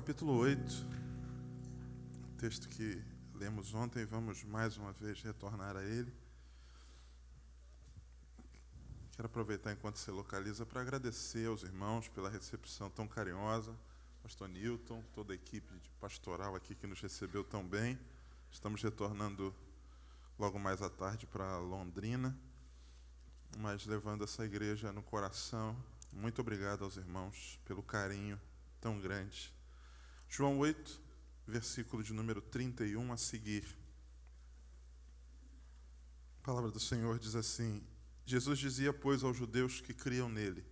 capítulo 8, texto que lemos ontem, vamos mais uma vez retornar a ele. Quero aproveitar enquanto você localiza para agradecer aos irmãos pela recepção tão carinhosa, pastor Newton, toda a equipe de pastoral aqui que nos recebeu tão bem. Estamos retornando logo mais à tarde para Londrina, mas levando essa igreja no coração. Muito obrigado aos irmãos pelo carinho tão grande. João 8, versículo de número 31 a seguir. A palavra do Senhor diz assim: Jesus dizia, pois, aos judeus que criam nele: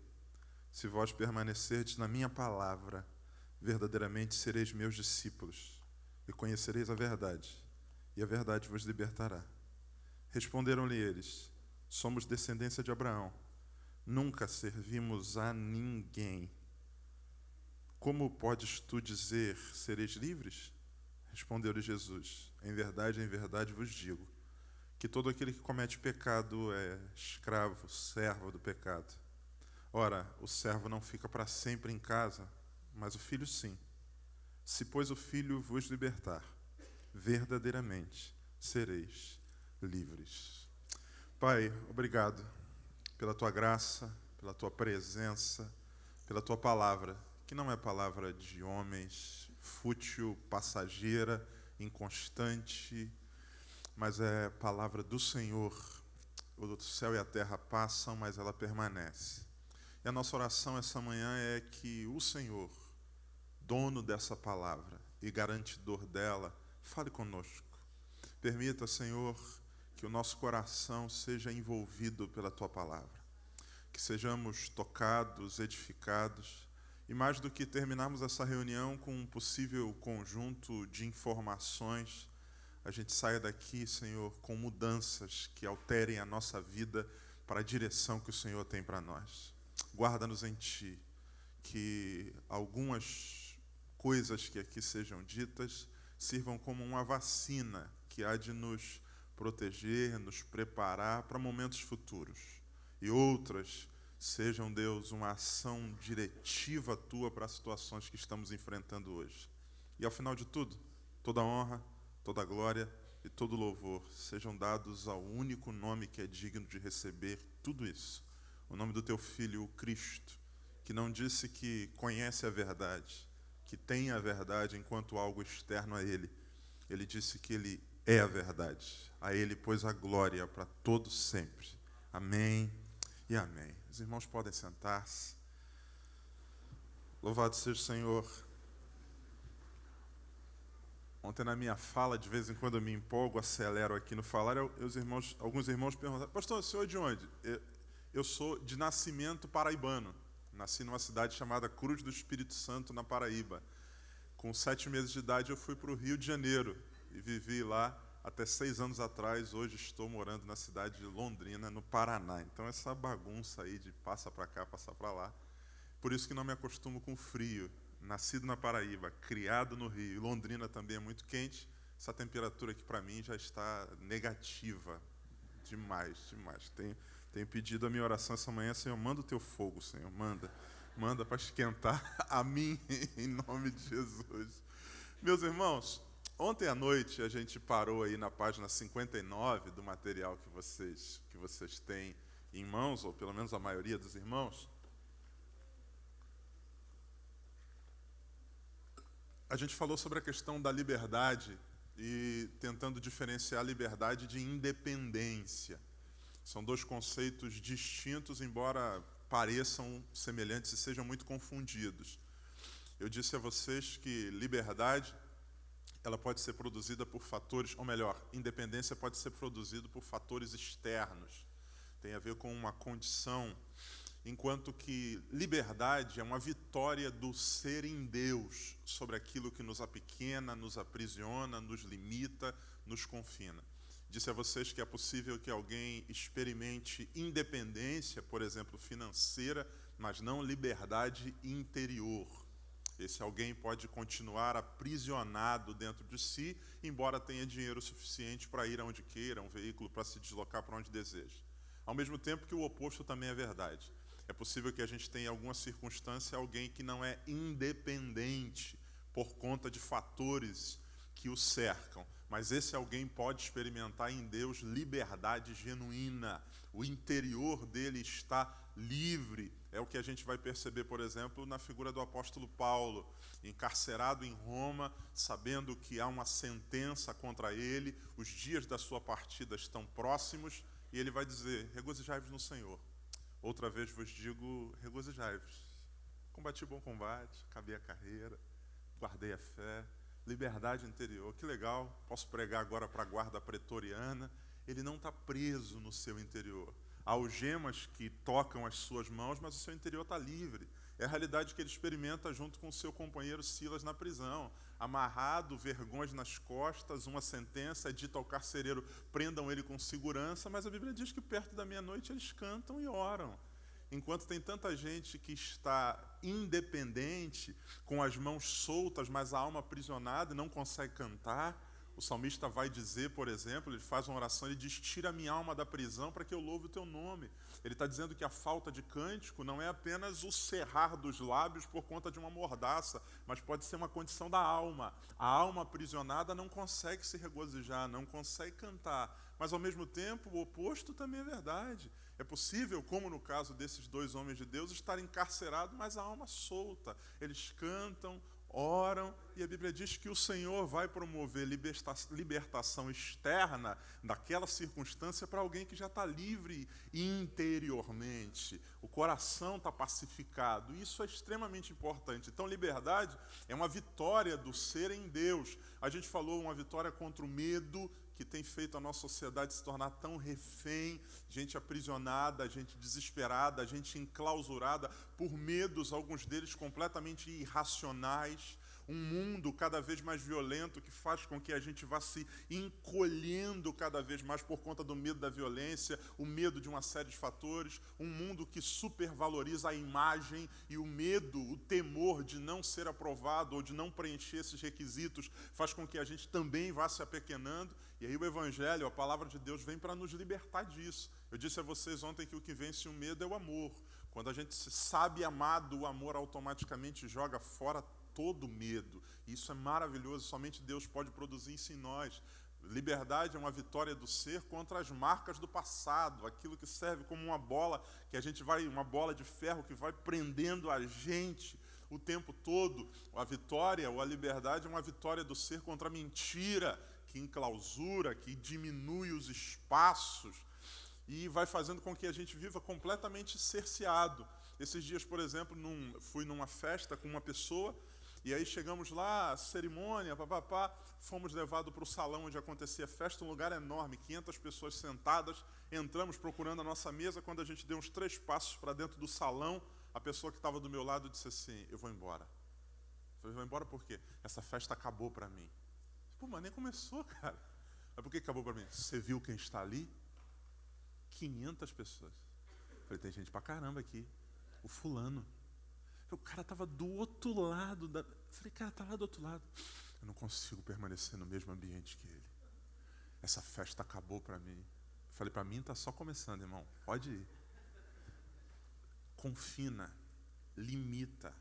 se vós permanecerdes na minha palavra, verdadeiramente sereis meus discípulos, e conhecereis a verdade, e a verdade vos libertará. Responderam-lhe eles: somos descendência de Abraão, nunca servimos a ninguém. Como podes tu dizer, sereis livres? Respondeu-lhe Jesus: em verdade vos digo, que todo aquele que comete pecado é escravo, servo do pecado. Ora, o servo não fica para sempre em casa, mas o filho sim. Se, pois, o filho vos libertar, verdadeiramente sereis livres. Pai, obrigado pela tua graça, pela tua presença, pela tua palavra, que não é palavra de homens, fútil, passageira, inconstante, mas é palavra do Senhor. O céu e a terra passam, mas ela permanece. E a nossa oração essa manhã é que o Senhor, dono dessa palavra e garantidor dela, fale conosco. Permita, Senhor, que o nosso coração seja envolvido pela tua palavra, que sejamos tocados, edificados, e mais do que terminarmos essa reunião com um possível conjunto de informações, a gente saia daqui, Senhor, com mudanças que alterem a nossa vida para a direção que o Senhor tem para nós. Guarda-nos em Ti, que algumas coisas que aqui sejam ditas sirvam como uma vacina que há de nos proteger, nos preparar para momentos futuros. E outras sejam, Deus, uma ação diretiva Tua para as situações que estamos enfrentando hoje. E ao final de tudo, toda honra, toda glória e todo louvor sejam dados ao único nome que é digno de receber tudo isso. O nome do Teu Filho, o Cristo, que não disse que conhece a verdade, que tem a verdade enquanto algo externo a Ele. Ele disse que Ele é a verdade. A Ele, pois, a glória para todos sempre. Amém e amém. Os irmãos podem sentar-se. Louvado seja o Senhor. Ontem na minha fala, de vez em quando eu me empolgo, acelero aqui no falar, alguns irmãos perguntaram: pastor, o senhor é de onde? Eu sou de nascimento paraibano. Nasci numa cidade chamada Cruz do Espírito Santo, na Paraíba. Com 7 meses de idade eu fui para o Rio de Janeiro e vivi lá até 6 anos atrás. Hoje estou morando na cidade de Londrina, no Paraná. Então essa bagunça aí de passa para cá, passa para lá. Por isso que não me acostumo com frio. Nascido na Paraíba, criado no Rio. Londrina também é muito quente. Essa temperatura aqui para mim já está negativa. Demais. Tenho pedido a minha oração essa manhã: Senhor, manda o teu fogo, Senhor, manda para esquentar a mim, em nome de Jesus. Meus irmãos, ontem à noite a gente parou aí na página 59 do material que vocês têm em mãos, ou pelo menos a maioria dos irmãos. A gente falou sobre a questão da liberdade e tentando diferenciar liberdade de independência. São dois conceitos distintos, embora pareçam semelhantes e sejam muito confundidos. Eu disse a vocês que liberdade, ela pode ser produzida por fatores, ou melhor, independência pode ser produzida por fatores externos. Tem a ver com uma condição, enquanto que liberdade é uma vitória do ser em Deus sobre aquilo que nos apequena, nos aprisiona, nos limita, nos confina. Disse a vocês que é possível que alguém experimente independência, por exemplo, financeira, mas não liberdade interior. Esse alguém pode continuar aprisionado dentro de si, embora tenha dinheiro suficiente para ir aonde queira, um veículo para se deslocar para onde deseja. Ao mesmo tempo que o oposto também é verdade. É possível que a gente tenha em alguma circunstância alguém que não é independente, por conta de fatores que o cercam. Mas esse alguém pode experimentar em Deus liberdade genuína. O interior dele está livre. É o que a gente vai perceber, por exemplo, na figura do apóstolo Paulo, encarcerado em Roma, sabendo que há uma sentença contra ele, os dias da sua partida estão próximos, e ele vai dizer: regozijai-vos no Senhor. Outra vez vos digo, regozijai-vos. Combati o bom combate, acabei a carreira, guardei a fé. Liberdade interior, que legal, posso pregar agora para a guarda pretoriana. Ele não está preso no seu interior. Há algemas que tocam as suas mãos, mas o seu interior está livre. É a realidade que ele experimenta junto com o seu companheiro Silas na prisão. Amarrado, vergões nas costas, uma sentença é dita ao carcereiro: prendam ele com segurança, mas a Bíblia diz que perto da meia-noite eles cantam e oram. Enquanto tem tanta gente que está independente, com as mãos soltas, mas a alma aprisionada e não consegue cantar, o salmista vai dizer, por exemplo, ele faz uma oração, ele diz: tira minha alma da prisão para que eu louve o teu nome. Ele está dizendo que a falta de cântico não é apenas o cerrar dos lábios por conta de uma mordaça, mas pode ser uma condição da alma. A alma aprisionada não consegue se regozijar, não consegue cantar, mas ao mesmo tempo o oposto também é verdade. É possível, como no caso desses dois homens de Deus, estar encarcerados, mas a alma solta. Eles cantam, oram, e a Bíblia diz que o Senhor vai promover libertação externa daquela circunstância para alguém que já está livre interiormente. O coração está pacificado. Isso é extremamente importante. Então, liberdade é uma vitória do ser em Deus. A gente falou uma vitória contra o medo, que tem feito a nossa sociedade se tornar tão refém, gente aprisionada, gente desesperada, gente enclausurada por medos, alguns deles completamente irracionais, um mundo cada vez mais violento que faz com que a gente vá se encolhendo cada vez mais por conta do medo da violência, o medo de uma série de fatores, um mundo que supervaloriza a imagem e o medo, o temor de não ser aprovado ou de não preencher esses requisitos faz com que a gente também vá se apequenando. E aí o Evangelho, a palavra de Deus, vem para nos libertar disso. Eu disse a vocês ontem que o que vence o medo é o amor. Quando a gente se sabe amado, o amor automaticamente joga fora todo medo. Isso é maravilhoso, somente Deus pode produzir isso em nós. Liberdade é uma vitória do ser contra as marcas do passado, aquilo que serve como uma bola, uma bola de ferro que vai prendendo a gente o tempo todo. A vitória ou a liberdade é uma vitória do ser contra a mentira, que enclausura, que diminui os espaços e vai fazendo com que a gente viva completamente cerceado. Esses dias, por exemplo, fui numa festa com uma pessoa, e aí chegamos lá, cerimônia, papapá, fomos levados para o salão onde acontecia a festa, um lugar enorme, 500 pessoas sentadas, entramos procurando a nossa mesa, quando a gente deu uns 3 passos para dentro do salão, a pessoa que estava do meu lado disse assim: eu vou embora. Eu falei: vou embora por quê? Essa festa acabou para mim. Pô, mas nem começou, cara. Mas por que acabou para mim? Você viu quem está ali? 500 pessoas. Eu falei: tem gente pra caramba aqui. O fulano. O cara estava do outro lado. Eu falei: cara, tá lá do outro lado. Eu não consigo permanecer no mesmo ambiente que ele. Essa festa acabou para mim. Eu falei: para mim está só começando, irmão. Pode ir. Confina, limita,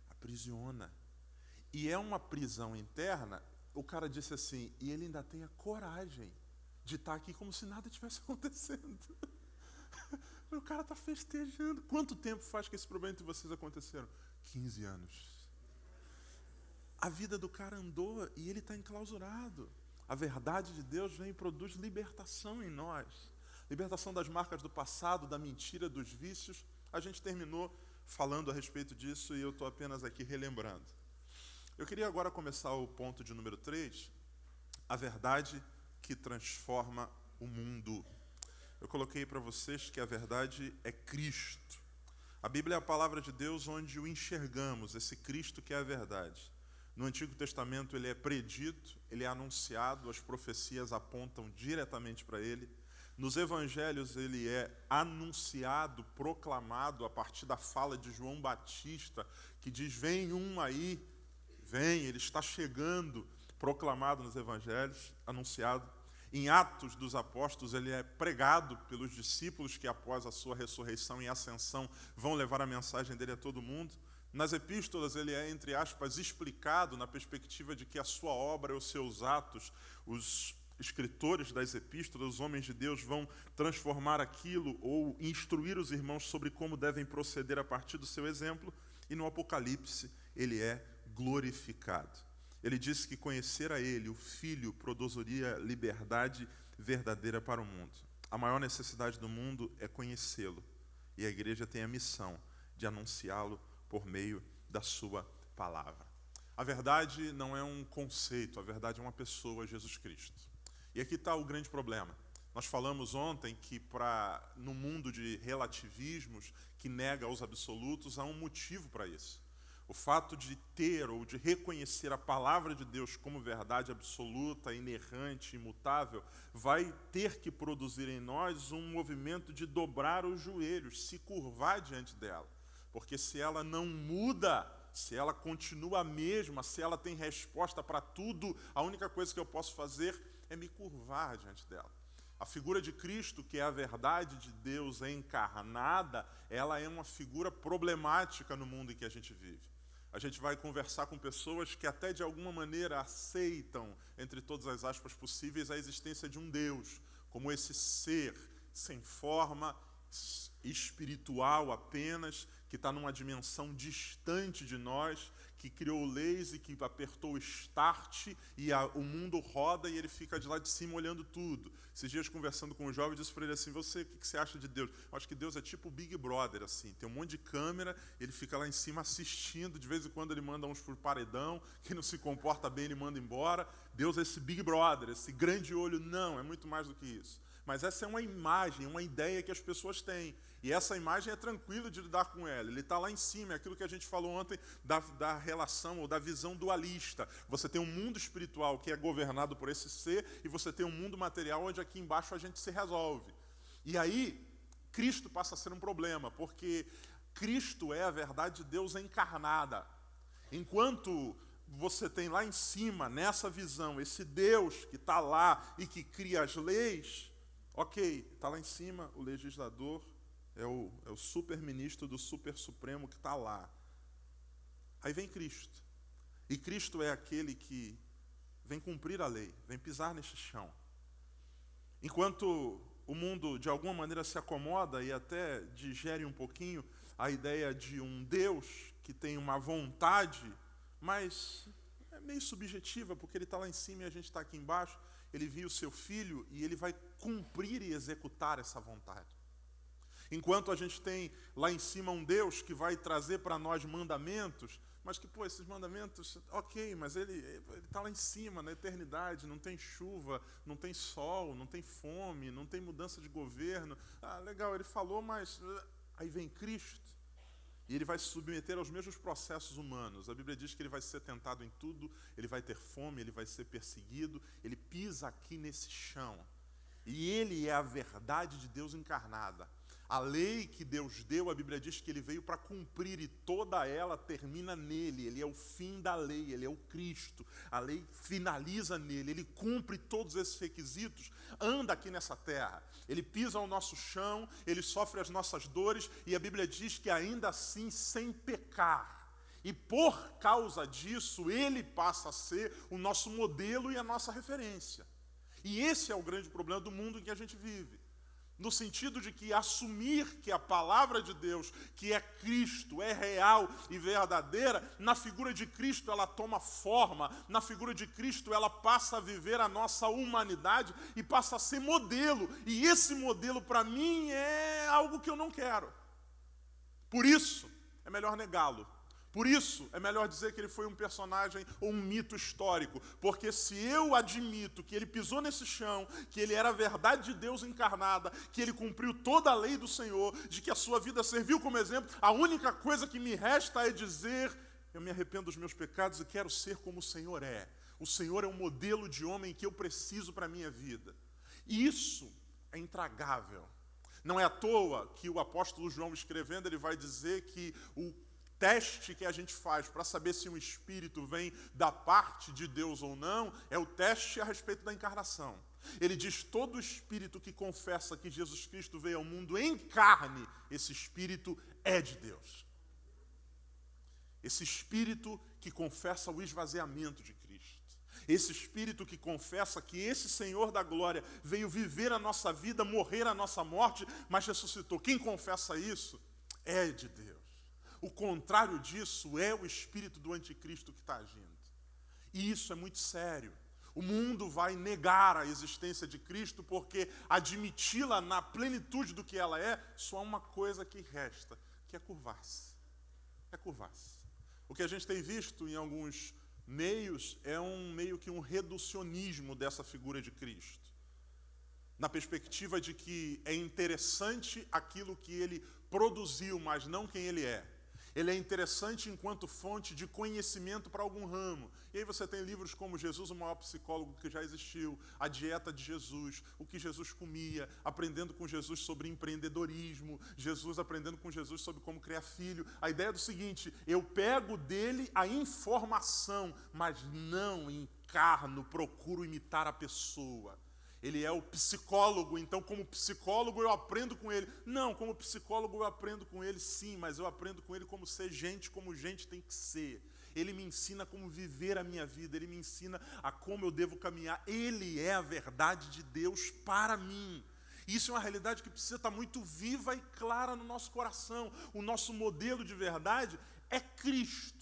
aprisiona. E é uma prisão interna. O cara disse assim, e ele ainda tem a coragem de estar aqui como se nada tivesse acontecendo. O cara está festejando. Quanto tempo faz que esse problema entre vocês aconteceram? 15 anos. A vida do cara andou e ele está enclausurado. A verdade de Deus vem e produz libertação em nós. Libertação das marcas do passado, da mentira, dos vícios. A gente terminou falando a respeito disso e eu estou apenas aqui relembrando. Eu queria agora começar o ponto de número 3, a verdade que transforma o mundo. Eu coloquei para vocês que a verdade é Cristo. A Bíblia é a palavra de Deus onde o enxergamos, esse Cristo que é a verdade. No Antigo Testamento ele é predito, ele é anunciado, as profecias apontam diretamente para ele. Nos Evangelhos ele é anunciado, proclamado a partir da fala de João Batista, que diz: vem um aí, vem, ele está chegando, proclamado nos Evangelhos, anunciado. Em Atos dos Apóstolos, ele é pregado pelos discípulos que, após a sua ressurreição e ascensão, vão levar a mensagem dele a todo mundo. Nas epístolas ele é, entre aspas, explicado na perspectiva de que a sua obra, os seus atos, os escritores das epístolas, os homens de Deus vão transformar aquilo ou instruir os irmãos sobre como devem proceder a partir do seu exemplo, e no Apocalipse ele é glorificado. Ele disse que conhecer a ele, o Filho, produziria liberdade verdadeira para o mundo. A maior necessidade do mundo é conhecê-lo, e a igreja tem a missão de anunciá-lo por meio da sua palavra. A verdade não é um conceito, a verdade é uma pessoa, Jesus Cristo. E aqui está o grande problema. Nós falamos ontem que no mundo de relativismos, que nega os absolutos, há um motivo para isso. O fato de ter ou de reconhecer a palavra de Deus como verdade absoluta, inerrante, imutável, vai ter que produzir em nós um movimento de dobrar os joelhos, se curvar diante dela. Porque se ela não muda, se ela continua a mesma, se ela tem resposta para tudo, a única coisa que eu posso fazer é me curvar diante dela. A figura de Cristo, que é a verdade de Deus encarnada, ela é uma figura problemática no mundo em que a gente vive. A gente vai conversar com pessoas que até de alguma maneira aceitam, entre todas as aspas possíveis, a existência de um Deus, como esse ser sem forma, espiritual apenas, que está numa dimensão distante de nós, que criou leis e que apertou o start e o mundo roda e ele fica de lá de cima olhando tudo. Esses dias conversando com um jovem, disse para ele assim, o que você acha de Deus? Eu acho que Deus é tipo o Big Brother, assim, tem um monte de câmera, ele fica lá em cima assistindo, de vez em quando ele manda uns por paredão, quem não se comporta bem ele manda embora. Deus é esse Big Brother, esse grande olho. Não, é muito mais do que isso. Mas essa é uma imagem, uma ideia que as pessoas têm. E essa imagem é tranquilo de lidar com ela. Ele está lá em cima, é aquilo que a gente falou ontem da relação ou da visão dualista. Você tem um mundo espiritual que é governado por esse ser e você tem um mundo material onde aqui embaixo a gente se resolve. E aí, Cristo passa a ser um problema, porque Cristo é a verdade de Deus encarnada. Enquanto você tem lá em cima, nessa visão, esse Deus que está lá e que cria as leis, ok, está lá em cima o legislador, é o super-ministro do super-supremo que está lá. Aí vem Cristo. E Cristo é aquele que vem cumprir a lei, vem pisar neste chão. Enquanto o mundo, de alguma maneira, se acomoda e até digere um pouquinho a ideia de um Deus que tem uma vontade, mas é meio subjetiva, porque ele está lá em cima e a gente está aqui embaixo. Ele viu o seu filho e ele vai cumprir e executar essa vontade. Enquanto a gente tem lá em cima um Deus que vai trazer para nós mandamentos, mas que, esses mandamentos, ok, mas ele está lá em cima, na eternidade, não tem chuva, não tem sol, não tem fome, não tem mudança de governo. Ah, legal, ele falou, mas aí vem Cristo e ele vai se submeter aos mesmos processos humanos. A Bíblia diz que ele vai ser tentado em tudo, ele vai ter fome, ele vai ser perseguido, ele pisa aqui nesse chão. E ele é a verdade de Deus encarnada. A lei que Deus deu, a Bíblia diz que ele veio para cumprir e toda ela termina nele. Ele é o fim da lei, ele é o Cristo. A lei finaliza nele, ele cumpre todos esses requisitos, anda aqui nessa terra. Ele pisa o nosso chão, ele sofre as nossas dores e a Bíblia diz que ainda assim sem pecar. E por causa disso, ele passa a ser o nosso modelo e a nossa referência. E esse é o grande problema do mundo em que a gente vive. No sentido de que assumir que a palavra de Deus, que é Cristo, é real e verdadeira, na figura de Cristo ela toma forma, na figura de Cristo ela passa a viver a nossa humanidade e passa a ser modelo. E esse modelo, para mim, é algo que eu não quero. Por isso, é melhor negá-lo. Por isso, é melhor dizer que ele foi um personagem ou um mito histórico, porque se eu admito que ele pisou nesse chão, que ele era a verdade de Deus encarnada, que ele cumpriu toda a lei do Senhor, de que a sua vida serviu como exemplo, a única coisa que me resta é dizer, eu me arrependo dos meus pecados e quero ser como o Senhor é. O Senhor é um modelo de homem que eu preciso para a minha vida. E isso é intragável. Não é à toa que o apóstolo João, escrevendo, ele vai dizer que o teste que a gente faz para saber se um espírito vem da parte de Deus ou não, é o teste a respeito da encarnação. Ele diz, todo espírito que confessa que Jesus Cristo veio ao mundo em carne, esse espírito é de Deus. Esse espírito que confessa o esvaziamento de Cristo. Esse espírito que confessa que esse Senhor da glória veio viver a nossa vida, morrer a nossa morte, mas ressuscitou. Quem confessa isso é de Deus. O contrário disso é o espírito do anticristo que está agindo. E isso é muito sério. O mundo vai negar a existência de Cristo porque admiti-la na plenitude do que ela é, só há uma coisa que resta, que é curvar-se. É curvar-se. O que a gente tem visto em alguns meios é meio que um reducionismo dessa figura de Cristo. Na perspectiva de que é interessante aquilo que ele produziu, mas não quem ele é. Ele é interessante enquanto fonte de conhecimento para algum ramo. E aí você tem livros como Jesus, o maior psicólogo que já existiu, A Dieta de Jesus, o que Jesus comia, aprendendo com Jesus sobre empreendedorismo, Jesus aprendendo com Jesus sobre como criar filho. A ideia é do seguinte: eu pego dele a informação, mas não encarno, procuro imitar a pessoa. Ele é o psicólogo, então como psicólogo eu aprendo com ele. Não, como psicólogo eu aprendo com ele sim, mas eu aprendo com ele como ser gente, como gente tem que ser. Ele me ensina como viver a minha vida, ele me ensina a como eu devo caminhar. Ele é a verdade de Deus para mim. Isso é uma realidade que precisa estar muito viva e clara no nosso coração. O nosso modelo de verdade é Cristo.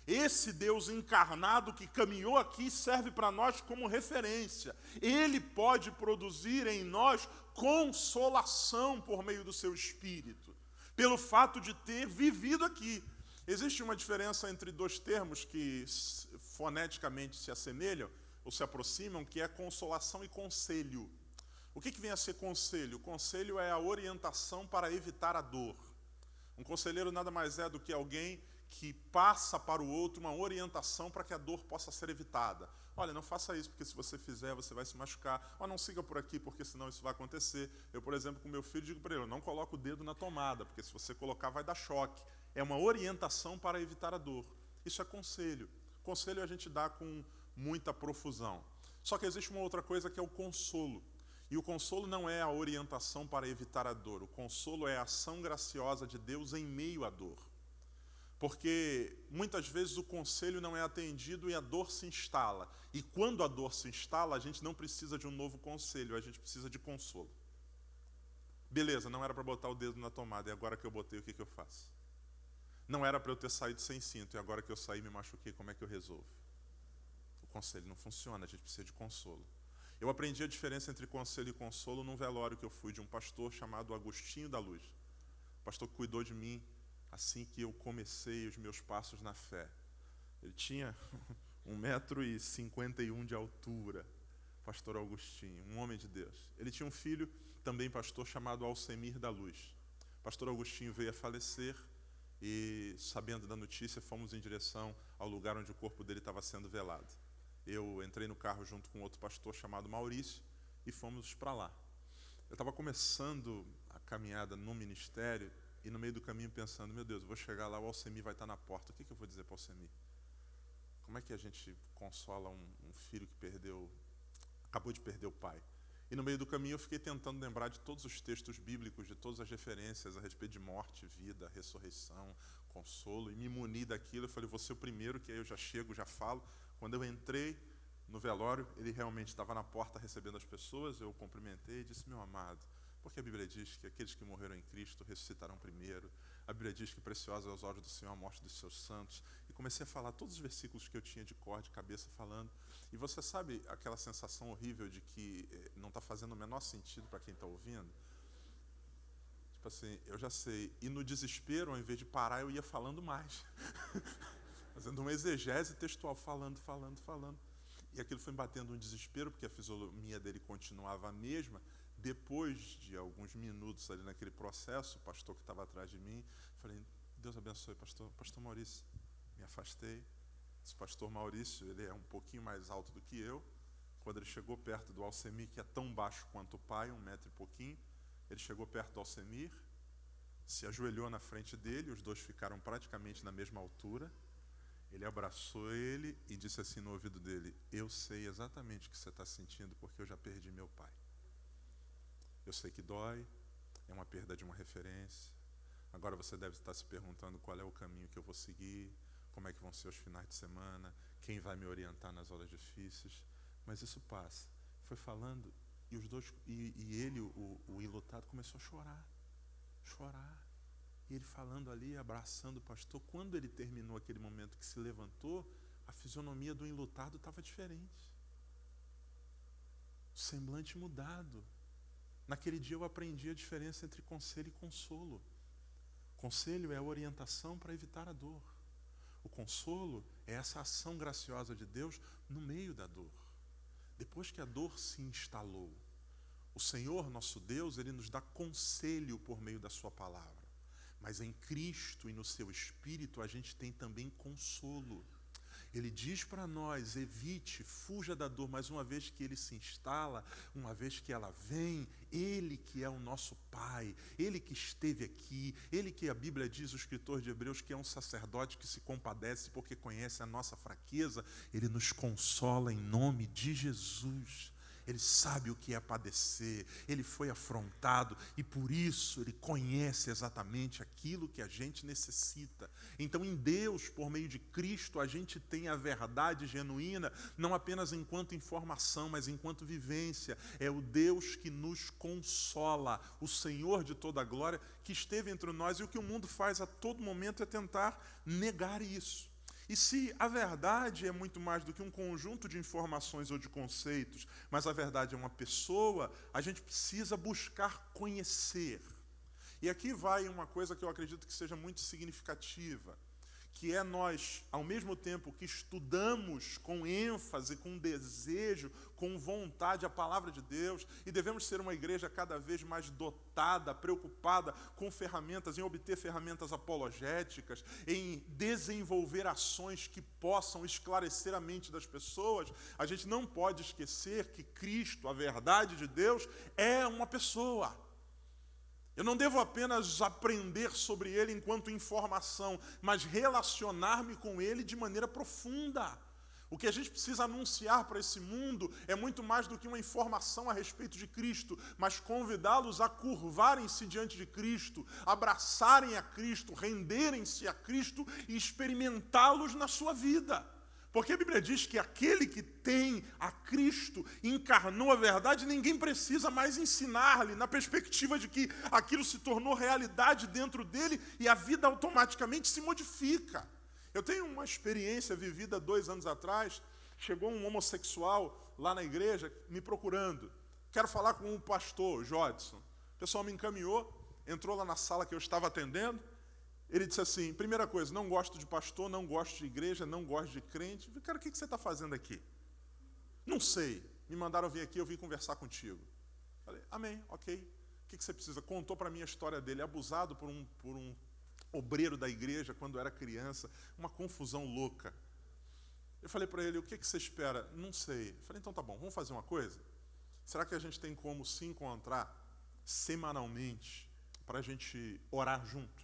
Esse Deus encarnado que caminhou aqui serve para nós como referência. Ele pode produzir em nós consolação por meio do seu Espírito, pelo fato de ter vivido aqui. Existe uma diferença entre dois termos que foneticamente se assemelham, ou se aproximam, que é consolação e conselho. O que vem a ser conselho? Conselho é a orientação para evitar a dor. Um conselheiro nada mais é do que alguém que passa para o outro uma orientação para que a dor possa ser evitada. Olha, não faça isso, porque se você fizer, você vai se machucar. Ou não siga por aqui, porque senão isso vai acontecer. Eu, por exemplo, com meu filho, digo para ele, não coloque o dedo na tomada, porque se você colocar, vai dar choque. É uma orientação para evitar a dor. Isso é conselho. Conselho a gente dá com muita profusão. Só que existe uma outra coisa que é o consolo. E o consolo não é a orientação para evitar a dor. O consolo é a ação graciosa de Deus em meio à dor. Porque muitas vezes o conselho não é atendido e a dor se instala. E quando a dor se instala, a gente não precisa de um novo conselho, a gente precisa de consolo. Beleza, não era para botar o dedo na tomada, e agora que eu botei, o que eu faço? Não era para eu ter saído sem cinto, e agora que eu saí me machuquei, como é que eu resolvo? O conselho não funciona, a gente precisa de consolo. Eu aprendi a diferença entre conselho e consolo num velório que eu fui de um pastor chamado Agostinho da Luz. O pastor que cuidou de mim assim que eu comecei os meus passos na fé. Ele tinha 1,51 m de altura, pastor Agostinho, um homem de Deus. Ele tinha um filho, também pastor, chamado Alcemir da Luz. Pastor Agostinho veio a falecer e, sabendo da notícia, fomos em direção ao lugar onde o corpo dele estava sendo velado. Eu entrei no carro junto com outro pastor chamado Maurício e fomos para lá. Eu estava começando a caminhada no ministério e no meio do caminho pensando, meu Deus, eu vou chegar lá, o Alcemir vai estar na porta, o que eu vou dizer para o Alcemir? Como é que a gente consola um filho que acabou de perder o pai? E no meio do caminho eu fiquei tentando lembrar de todos os textos bíblicos, de todas as referências a respeito de morte, vida, ressurreição, consolo, e me muni daquilo. Eu falei, vou ser o primeiro, que aí eu já chego, já falo. Quando eu entrei no velório, ele realmente estava na porta recebendo as pessoas, eu o cumprimentei e disse, meu amado, porque a Bíblia diz que aqueles que morreram em Cristo ressuscitarão primeiro. A Bíblia diz que preciosa é aos olhos do Senhor a morte dos seus santos. E comecei a falar todos os versículos que eu tinha de cor, de cabeça, falando. E você sabe aquela sensação horrível de que não está fazendo o menor sentido para quem está ouvindo? Tipo assim, eu já sei. E no desespero, ao invés de parar, eu ia falando mais. Fazendo uma exegese textual, falando. E aquilo foi me batendo um desespero, porque a fisionomia dele continuava a mesma. Depois de alguns minutos ali naquele processo, o pastor que estava atrás de mim, falei, Deus abençoe, pastor Maurício. Me afastei. Esse pastor Maurício, ele é um pouquinho mais alto do que eu. Quando ele chegou perto do Alcemir, que é tão baixo quanto o pai, 1 metro e pouquinho, ele chegou perto do Alcemir, se ajoelhou na frente dele, os dois ficaram praticamente na mesma altura. Ele abraçou ele e disse assim no ouvido dele, eu sei exatamente o que você está sentindo, porque eu já perdi meu pai. Eu sei que dói, é uma perda de uma referência. Agora você deve estar se perguntando qual é o caminho que eu vou seguir, como é que vão ser os finais de semana, quem vai me orientar nas horas difíceis. Mas isso passa. Foi falando, e os dois, e ele, o enlutado, começou a chorar. E ele falando ali, abraçando o pastor. Quando ele terminou aquele momento que se levantou, a fisionomia do enlutado estava diferente. O semblante mudado. Naquele dia eu aprendi a diferença entre conselho e consolo. Conselho é a orientação para evitar a dor. O consolo é essa ação graciosa de Deus no meio da dor. Depois que a dor se instalou, o Senhor, nosso Deus, Ele nos dá conselho por meio da sua palavra. Mas em Cristo e no seu Espírito a gente tem também consolo. Ele diz para nós, evite, fuja da dor, mas uma vez que ele se instala, uma vez que ela vem, ele que é o nosso Pai, ele que esteve aqui, ele que a Bíblia diz, o escritor de Hebreus, que é um sacerdote que se compadece porque conhece a nossa fraqueza, ele nos consola em nome de Jesus. Ele sabe o que é padecer, ele foi afrontado e por isso ele conhece exatamente aquilo que a gente necessita. Então em Deus, por meio de Cristo, a gente tem a verdade genuína, não apenas enquanto informação, mas enquanto vivência. É o Deus que nos consola, o Senhor de toda a glória, que esteve entre nós, e o que o mundo faz a todo momento é tentar negar isso. E se a verdade é muito mais do que um conjunto de informações ou de conceitos, mas a verdade é uma pessoa, a gente precisa buscar conhecer. E aqui vai uma coisa que eu acredito que seja muito significativa, que é nós, ao mesmo tempo que estudamos com ênfase, com desejo, com vontade a palavra de Deus, e devemos ser uma igreja cada vez mais dotada, preocupada com ferramentas, em obter ferramentas apologéticas, em desenvolver ações que possam esclarecer a mente das pessoas, a gente não pode esquecer que Cristo, a verdade de Deus, é uma pessoa. Eu não devo apenas aprender sobre ele enquanto informação, mas relacionar-me com ele de maneira profunda. O que a gente precisa anunciar para esse mundo é muito mais do que uma informação a respeito de Cristo, mas convidá-los a curvarem-se diante de Cristo, abraçarem a Cristo, renderem-se a Cristo e experimentá-los na sua vida. Porque a Bíblia diz que aquele que tem a Cristo, encarnou a verdade, ninguém precisa mais ensinar-lhe, na perspectiva de que aquilo se tornou realidade dentro dele e a vida automaticamente se modifica. Eu tenho uma experiência vivida 2 anos atrás, chegou um homossexual lá na igreja me procurando. Quero falar com o pastor Jodson. O pessoal me encaminhou, entrou lá na sala que eu estava atendendo. Ele disse assim, primeira coisa, não gosto de pastor, não gosto de igreja, não gosto de crente. Eu falei, cara, o que você está fazendo aqui? Não sei, me mandaram vir aqui, eu vim conversar contigo. Falei, amém, ok. O que você precisa? Contou para mim a história dele, abusado por um obreiro da igreja quando era criança, uma confusão louca. Eu falei para ele, o que você espera? Não sei. Eu falei, então tá bom, vamos fazer uma coisa? Será que a gente tem como se encontrar semanalmente para a gente orar junto?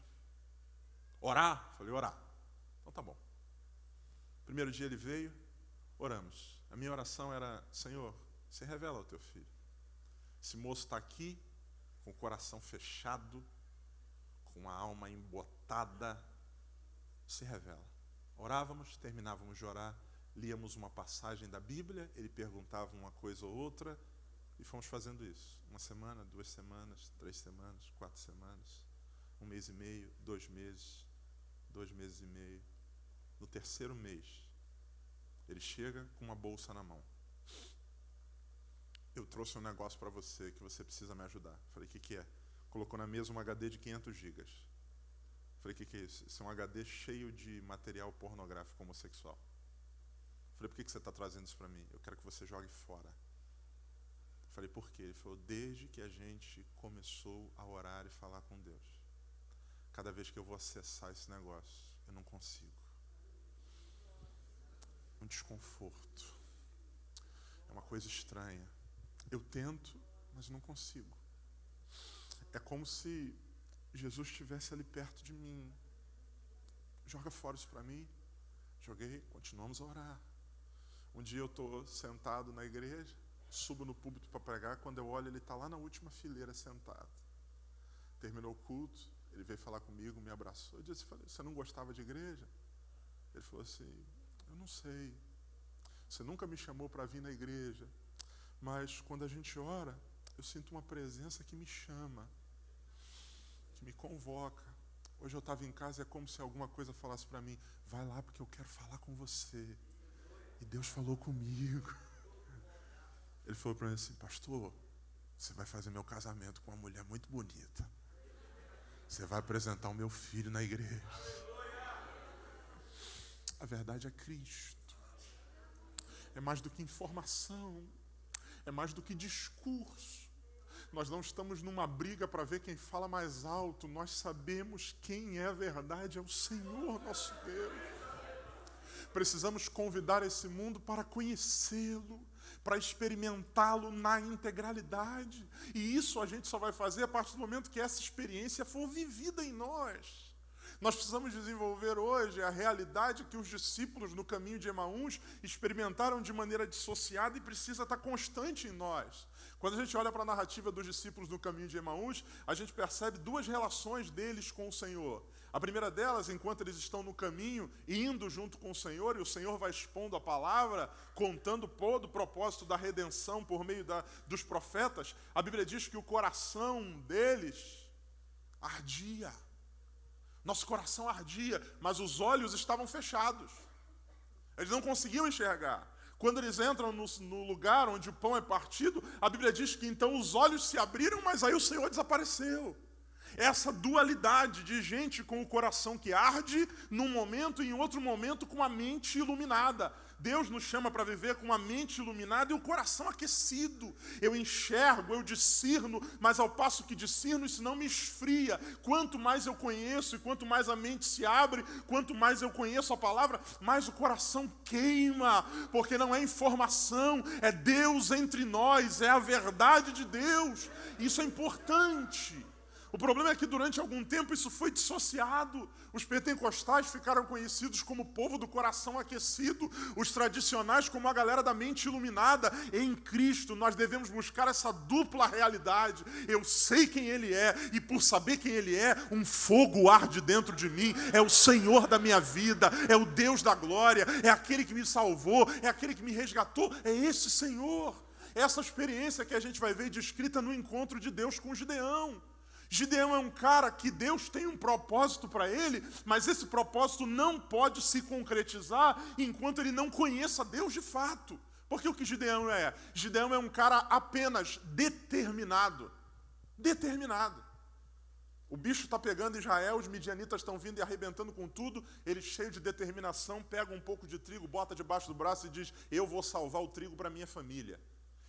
Orar? Falei, orar. Então tá bom. Primeiro dia ele veio, oramos. A minha oração era, Senhor, se revela ao teu filho. Esse moço está aqui, com o coração fechado, com a alma embotada, se revela. Orávamos, terminávamos de orar, líamos uma passagem da Bíblia, ele perguntava uma coisa ou outra, e fomos fazendo isso. 1 semana, 2 semanas, 3 semanas, 4 semanas, 1 mês e meio, 2 meses, 2 meses e meio. No 3º mês, ele chega com uma bolsa na mão. Eu trouxe um negócio para você que você precisa me ajudar. Falei, o que é? Colocou na mesa um HD de 500 gigas. Falei, o que é isso? Isso é um HD cheio de material pornográfico homossexual. Falei, por que você está trazendo isso para mim? Eu quero que você jogue fora. Falei, por quê? Ele falou, desde que a gente começou a orar e falar com Deus, cada vez que eu vou acessar esse negócio, eu não consigo. Um desconforto. É uma coisa estranha. Eu tento, mas não consigo. É como se Jesus estivesse ali perto de mim. Joga fora isso para mim. Joguei, continuamos a orar. Um dia eu estou sentado na igreja, subo no púlpito para pregar, quando eu olho ele está lá na última fileira sentado. Terminou o culto, ele veio falar comigo, me abraçou. Eu disse, você não gostava de igreja? Ele falou assim, eu não sei, você nunca me chamou para vir na igreja, mas quando a gente ora, eu sinto uma presença que me chama, que me convoca. Hoje eu estava em casa e é como se alguma coisa falasse para mim, vai lá porque eu quero falar com você. E Deus falou comigo. Ele falou para mim assim, pastor, você vai fazer meu casamento com uma mulher muito bonita. Você vai apresentar o meu filho na igreja. A verdade é Cristo. É mais do que informação. É mais do que discurso. Nós não estamos numa briga para ver quem fala mais alto. Nós sabemos quem é a verdade, é o Senhor nosso Deus. Precisamos convidar esse mundo para conhecê-lo, para experimentá-lo na integralidade. E isso a gente só vai fazer a partir do momento que essa experiência for vivida em nós. Nós precisamos desenvolver hoje a realidade que os discípulos no caminho de Emaús experimentaram de maneira dissociada e precisa estar constante em nós. Quando a gente olha para a narrativa dos discípulos no caminho de Emaús, a gente percebe duas relações deles com o Senhor. A primeira delas, enquanto eles estão no caminho, indo junto com o Senhor, e o Senhor vai expondo a palavra, contando todo o propósito da redenção por meio dos profetas, a Bíblia diz que o coração deles ardia. Nosso coração ardia, mas os olhos estavam fechados. Eles não conseguiam enxergar. Quando eles entram no lugar onde o pão é partido, a Bíblia diz que então os olhos se abriram, mas aí o Senhor desapareceu. Essa dualidade de gente com o coração que arde num momento e em outro momento com a mente iluminada. Deus nos chama para viver com a mente iluminada e o coração aquecido. Eu enxergo, eu discerno, mas ao passo que discerno, isso não me esfria. Quanto mais eu conheço e quanto mais a mente se abre, quanto mais eu conheço a palavra, mais o coração queima. Porque não é informação, é Deus entre nós, é a verdade de Deus. Isso é importante. O problema é que durante algum tempo isso foi dissociado. Os pentecostais ficaram conhecidos como o povo do coração aquecido, os tradicionais como a galera da mente iluminada. Em Cristo nós devemos buscar essa dupla realidade. Eu sei quem Ele é e por saber quem Ele é, um fogo arde dentro de mim. É o Senhor da minha vida, é o Deus da glória, é aquele que me salvou, é aquele que me resgatou, é esse Senhor. Essa experiência que a gente vai ver descrita no encontro de Deus com Gideão. Gideão é um cara que Deus tem um propósito para ele, mas esse propósito não pode se concretizar enquanto ele não conheça Deus de fato. Porque o que Gideão é? Gideão é um cara apenas determinado. Determinado. O bicho está pegando Israel, os midianitas estão vindo e arrebentando com tudo, ele cheio de determinação, pega um pouco de trigo, bota debaixo do braço e diz, eu vou salvar o trigo para minha família.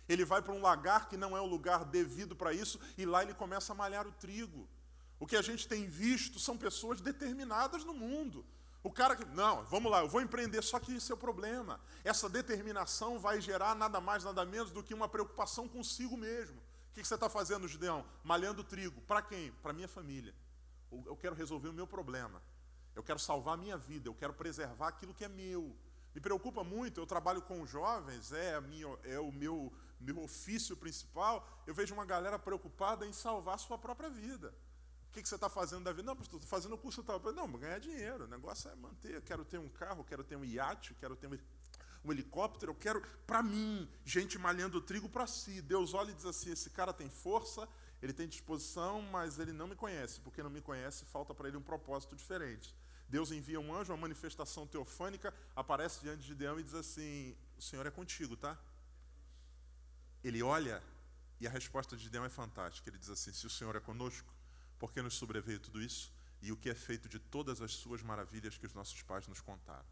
Ele vai para um lagar que não é o lugar devido para isso, e lá ele começa a malhar o trigo. O que a gente tem visto são pessoas determinadas no mundo. O cara que, não, vamos lá, eu vou empreender, só que esse é o problema. Essa determinação vai gerar nada mais, nada menos do que uma preocupação consigo mesmo. O que você está fazendo, Gideão? Malhando trigo. Para quem? Para minha família. Eu quero resolver o meu problema. Eu quero salvar a minha vida, eu quero preservar aquilo que é meu. Me preocupa muito, eu trabalho com jovens, é o meu ofício principal. Eu vejo uma galera preocupada em salvar a sua própria vida. O que você está fazendo da vida? Não, pastor, estou fazendo o curso tal. Não, vou ganhar dinheiro, o negócio é manter. Eu quero ter um carro, quero ter um iate, quero ter um helicóptero, eu quero para mim, gente malhando trigo para si. Deus olha e diz assim, esse cara tem força, ele tem disposição, mas ele não me conhece. Porque não me conhece, falta para ele um propósito diferente. Deus envia um anjo, uma manifestação teofânica, aparece diante de Gideão e diz assim, o Senhor é contigo, tá? Ele olha e a resposta de Gideão é fantástica. Ele diz assim, se o Senhor é conosco, por que nos sobreveio tudo isso? E o que é feito de todas as suas maravilhas que os nossos pais nos contaram?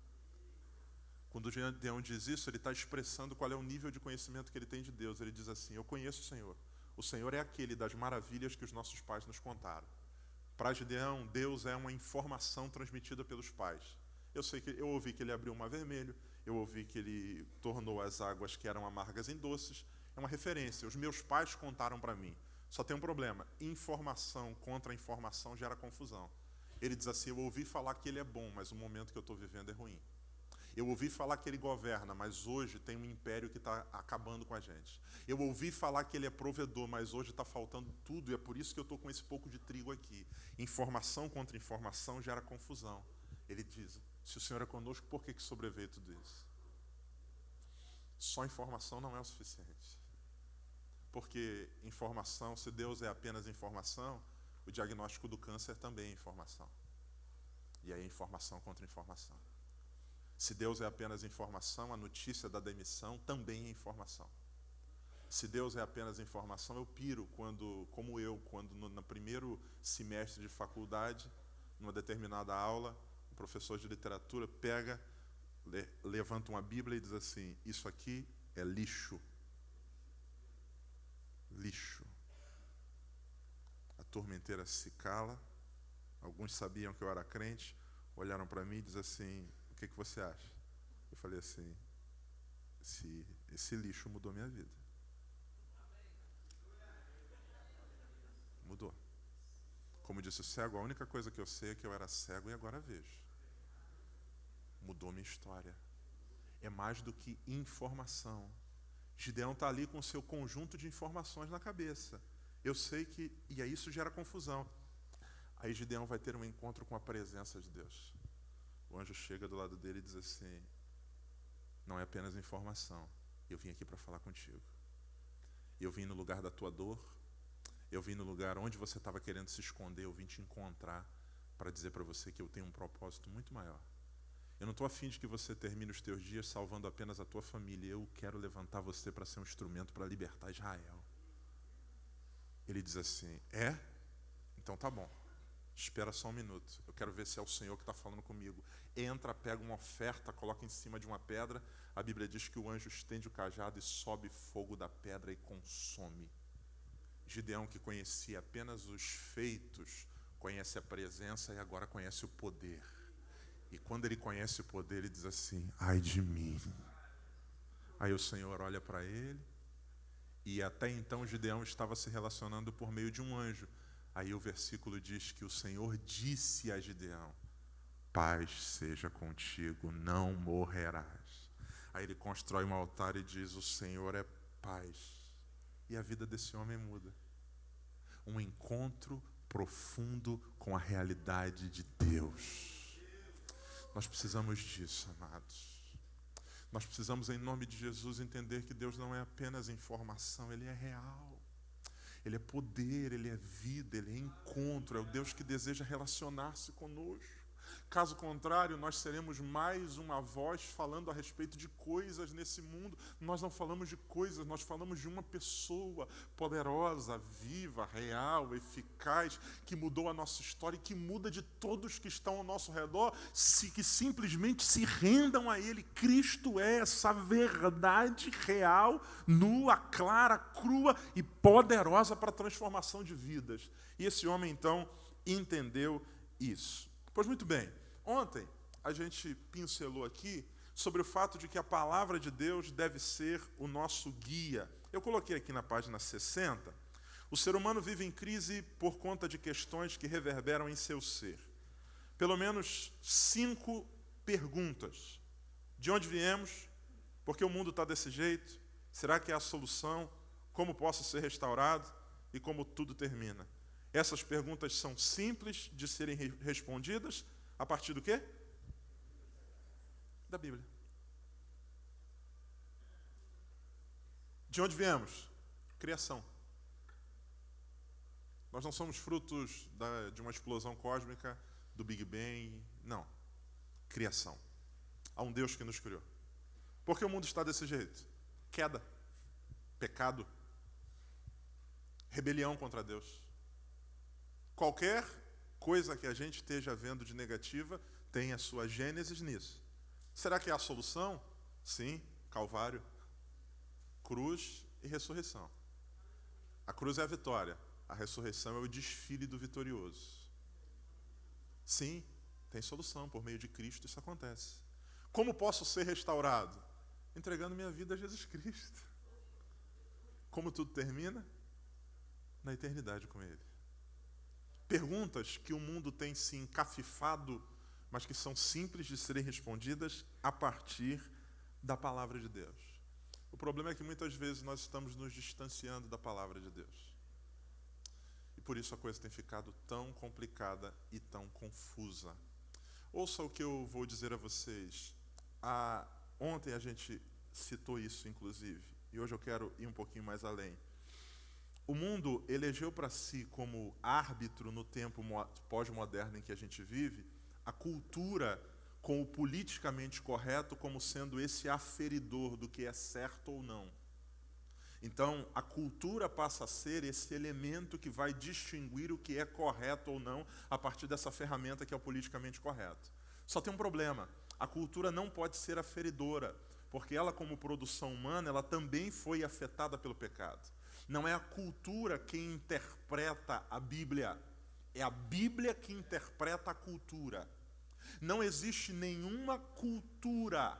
Quando Gideão diz isso, ele está expressando qual é o nível de conhecimento que ele tem de Deus. Ele diz assim, eu conheço o Senhor. O Senhor é aquele das maravilhas que os nossos pais nos contaram. Para Gideão, Deus é uma informação transmitida pelos pais. Eu ouvi que ele abriu o mar vermelho, eu ouvi que ele tornou as águas que eram amargas em doces. É uma referência, os meus pais contaram para mim. Só tem um problema, informação contra informação gera confusão. Ele diz assim, eu ouvi falar que ele é bom, mas o momento que eu estou vivendo é ruim. Eu ouvi falar que ele governa, mas hoje tem um império que está acabando com a gente. Eu ouvi falar que ele é provedor, mas hoje está faltando tudo, e é por isso que eu estou com esse pouco de trigo aqui. Informação contra informação gera confusão. Ele diz, o Se o Senhor é conosco, por que sobreveio tudo isso? Só informação não é o suficiente. Porque informação, se Deus é apenas informação, o diagnóstico do câncer também é informação. E aí é informação contra informação. Se Deus é apenas informação, a notícia da demissão também é informação. Se Deus é apenas informação, eu piro quando no primeiro semestre de faculdade, numa determinada aula, o professor de literatura pega, levanta uma Bíblia e diz assim: isso aqui é lixo. Lixo. A turma inteira se cala. Alguns sabiam que eu era crente, olharam para mim e diz assim: o que você acha? Eu falei assim: esse lixo mudou minha vida. Mudou. Como disse o cego, a única coisa que eu sei é que eu era cego e agora vejo. Mudou minha história. É mais do que informação. Gideão está ali com o seu conjunto de informações na cabeça. Eu sei que... E aí isso gera confusão. Aí Gideão vai ter um encontro com a presença de Deus. O anjo chega do lado dele e diz assim: não é apenas informação. Eu vim aqui para falar contigo. Eu vim no lugar da tua dor. Eu vim no lugar onde você estava querendo se esconder. Eu vim te encontrar para dizer para você que eu tenho um propósito muito maior. Eu não estou afim de que você termine os teus dias salvando apenas a tua família. Eu quero levantar você para ser um instrumento para libertar Israel. Ele diz assim: é? Então tá bom. Espera só um minuto. Eu quero ver se é o Senhor que está falando comigo. Entra, pega uma oferta, coloca em cima de uma pedra. A Bíblia diz que o anjo estende o cajado e sobe fogo da pedra e consome. Gideão, que conhecia apenas os feitos, conhece a presença e agora conhece o poder. E quando ele conhece o poder, ele diz assim: ai de mim. Aí o Senhor olha para ele, e até então Gideão estava se relacionando por meio de um anjo. Aí o versículo diz que o Senhor disse a Gideão: paz seja contigo, não morrerás. Aí ele constrói um altar e diz: o Senhor é paz. E a vida desse homem muda. Um encontro profundo com a realidade de Deus. Nós precisamos disso, amados. Nós precisamos, em nome de Jesus, entender que Deus não é apenas informação, Ele é real. Ele é poder, Ele é vida, Ele é encontro, é o Deus que deseja relacionar-se conosco. Caso contrário, nós seremos mais uma voz falando a respeito de coisas nesse mundo. Nós não falamos de coisas, nós falamos de uma pessoa poderosa, viva, real, eficaz, que mudou a nossa história e que muda de todos que estão ao nosso redor, que simplesmente se rendam a Ele. Cristo é essa verdade real, nua, clara, crua e poderosa para a transformação de vidas. E esse homem, então, entendeu isso. Pois muito bem, ontem a gente pincelou aqui sobre o fato de que a palavra de Deus deve ser o nosso guia. Eu coloquei aqui na página 60, o ser humano vive em crise por conta de questões que reverberam em seu ser. Pelo menos 5 perguntas. De onde viemos? Por que o mundo está desse jeito? Será que é a solução? Como posso ser restaurado? E como tudo termina? Essas perguntas são simples de serem respondidas a partir do quê? Da Bíblia. De onde viemos? Criação. Nós não somos frutos de uma explosão cósmica, do Big Bang, não. Criação. Há um Deus que nos criou. Por que o mundo está desse jeito? Queda, pecado, rebelião contra Deus. Qualquer coisa que a gente esteja vendo de negativa tem a sua gênese nisso. Será que é a solução? Sim, Calvário, cruz e ressurreição. A cruz é a vitória, a ressurreição é o desfile do vitorioso. Sim, tem solução, por meio de Cristo isso acontece. Como posso ser restaurado? Entregando minha vida a Jesus Cristo. Como tudo termina? Na eternidade com Ele. Perguntas que o mundo tem se encafifado, mas que são simples de serem respondidas a partir da palavra de Deus. O problema é que muitas vezes nós estamos nos distanciando da palavra de Deus. E por isso a coisa tem ficado tão complicada e tão confusa. Ouça o que eu vou dizer a vocês. Ontem a gente citou isso, inclusive, e hoje eu quero ir um pouquinho mais além. O mundo elegeu para si como árbitro no tempo pós-moderno em que a gente vive, a cultura com o politicamente correto como sendo esse aferidor do que é certo ou não. Então, a cultura passa a ser esse elemento que vai distinguir o que é correto ou não a partir dessa ferramenta que é o politicamente correto. Só tem um problema: a cultura não pode ser aferidora, porque ela, como produção humana, ela também foi afetada pelo pecado. Não é a cultura quem interpreta a Bíblia, é a Bíblia que interpreta a cultura. Não existe nenhuma cultura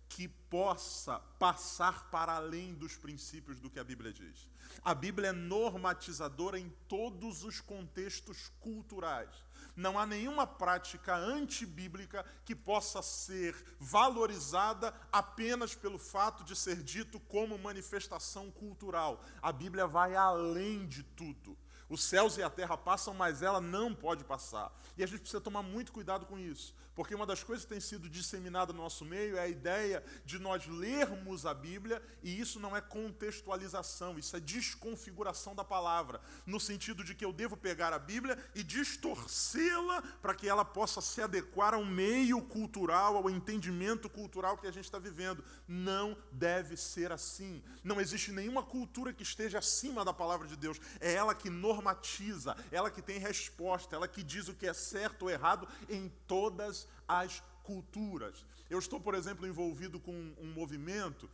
que possa passar para além dos princípios do que a Bíblia diz. A Bíblia é normatizadora em todos os contextos culturais. Não há nenhuma prática antibíblica que possa ser valorizada apenas pelo fato de ser dito como manifestação cultural. A Bíblia vai além de tudo. Os céus e a terra passam, mas ela não pode passar. E a gente precisa tomar muito cuidado com isso, porque uma das coisas que tem sido disseminada no nosso meio é a ideia de nós lermos a Bíblia, e isso não é contextualização, isso é desconfiguração da palavra, no sentido de que eu devo pegar a Bíblia e distorcê-la para que ela possa se adequar ao meio cultural, ao entendimento cultural que a gente está vivendo. Não deve ser assim. Não existe nenhuma cultura que esteja acima da palavra de Deus. É ela que normatiza, ela que tem resposta, ela que diz o que é certo ou errado em todas as culturas. Eu estou, por exemplo, envolvido com um movimento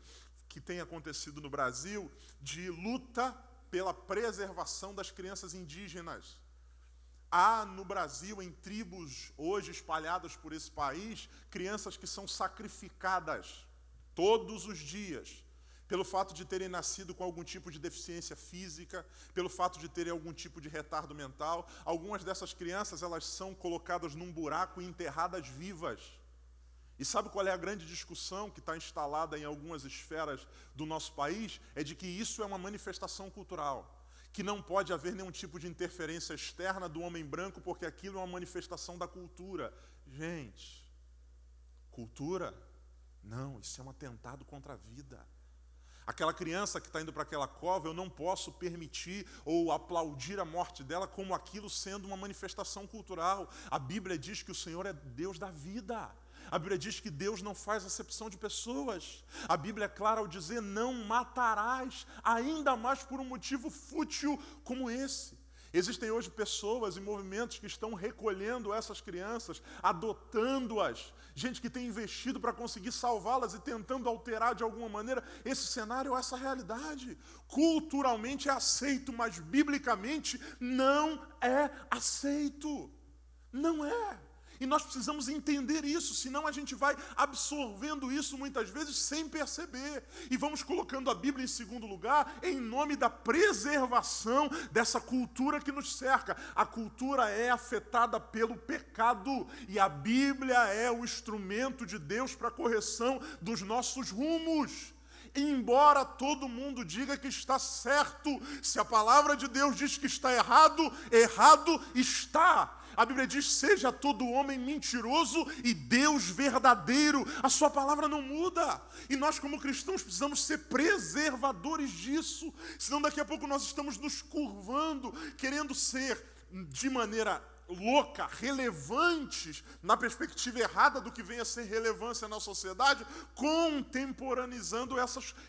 que tem acontecido no Brasil de luta pela preservação das crianças indígenas. Há no Brasil, em tribos hoje espalhadas por esse país, crianças que são sacrificadas todos os dias, pelo fato de terem nascido com algum tipo de deficiência física, pelo fato de terem algum tipo de retardo mental. Algumas dessas crianças, elas são colocadas num buraco e enterradas vivas. E sabe qual é a grande discussão que está instalada em algumas esferas do nosso país? É de que isso é uma manifestação cultural, que não pode haver nenhum tipo de interferência externa do homem branco, porque aquilo é uma manifestação da cultura. Gente, cultura? Não, isso é um atentado contra a vida. Aquela criança que está indo para aquela cova, eu não posso permitir ou aplaudir a morte dela como aquilo sendo uma manifestação cultural. A Bíblia diz que o Senhor é Deus da vida. A Bíblia diz que Deus não faz acepção de pessoas. A Bíblia é clara ao dizer: não matarás, ainda mais por um motivo fútil como esse. Existem hoje pessoas e movimentos que estão recolhendo essas crianças, adotando-as, gente que tem investido para conseguir salvá-las e tentando alterar de alguma maneira esse cenário, essa realidade. Culturalmente é aceito, mas biblicamente não é aceito. Não é. E nós precisamos entender isso, senão a gente vai absorvendo isso muitas vezes sem perceber. E vamos colocando a Bíblia em segundo lugar em nome da preservação dessa cultura que nos cerca. A cultura é afetada pelo pecado e a Bíblia é o instrumento de Deus para a correção dos nossos rumos. Embora todo mundo diga que está certo, se a palavra de Deus diz que está errado, errado está. A Bíblia diz: seja todo homem mentiroso e Deus verdadeiro. A sua palavra não muda. E nós, como cristãos, precisamos ser preservadores disso. Senão daqui a pouco nós estamos nos curvando, querendo ser de maneira louca, relevantes, na perspectiva errada do que vem a ser relevância na sociedade, contemporaneizando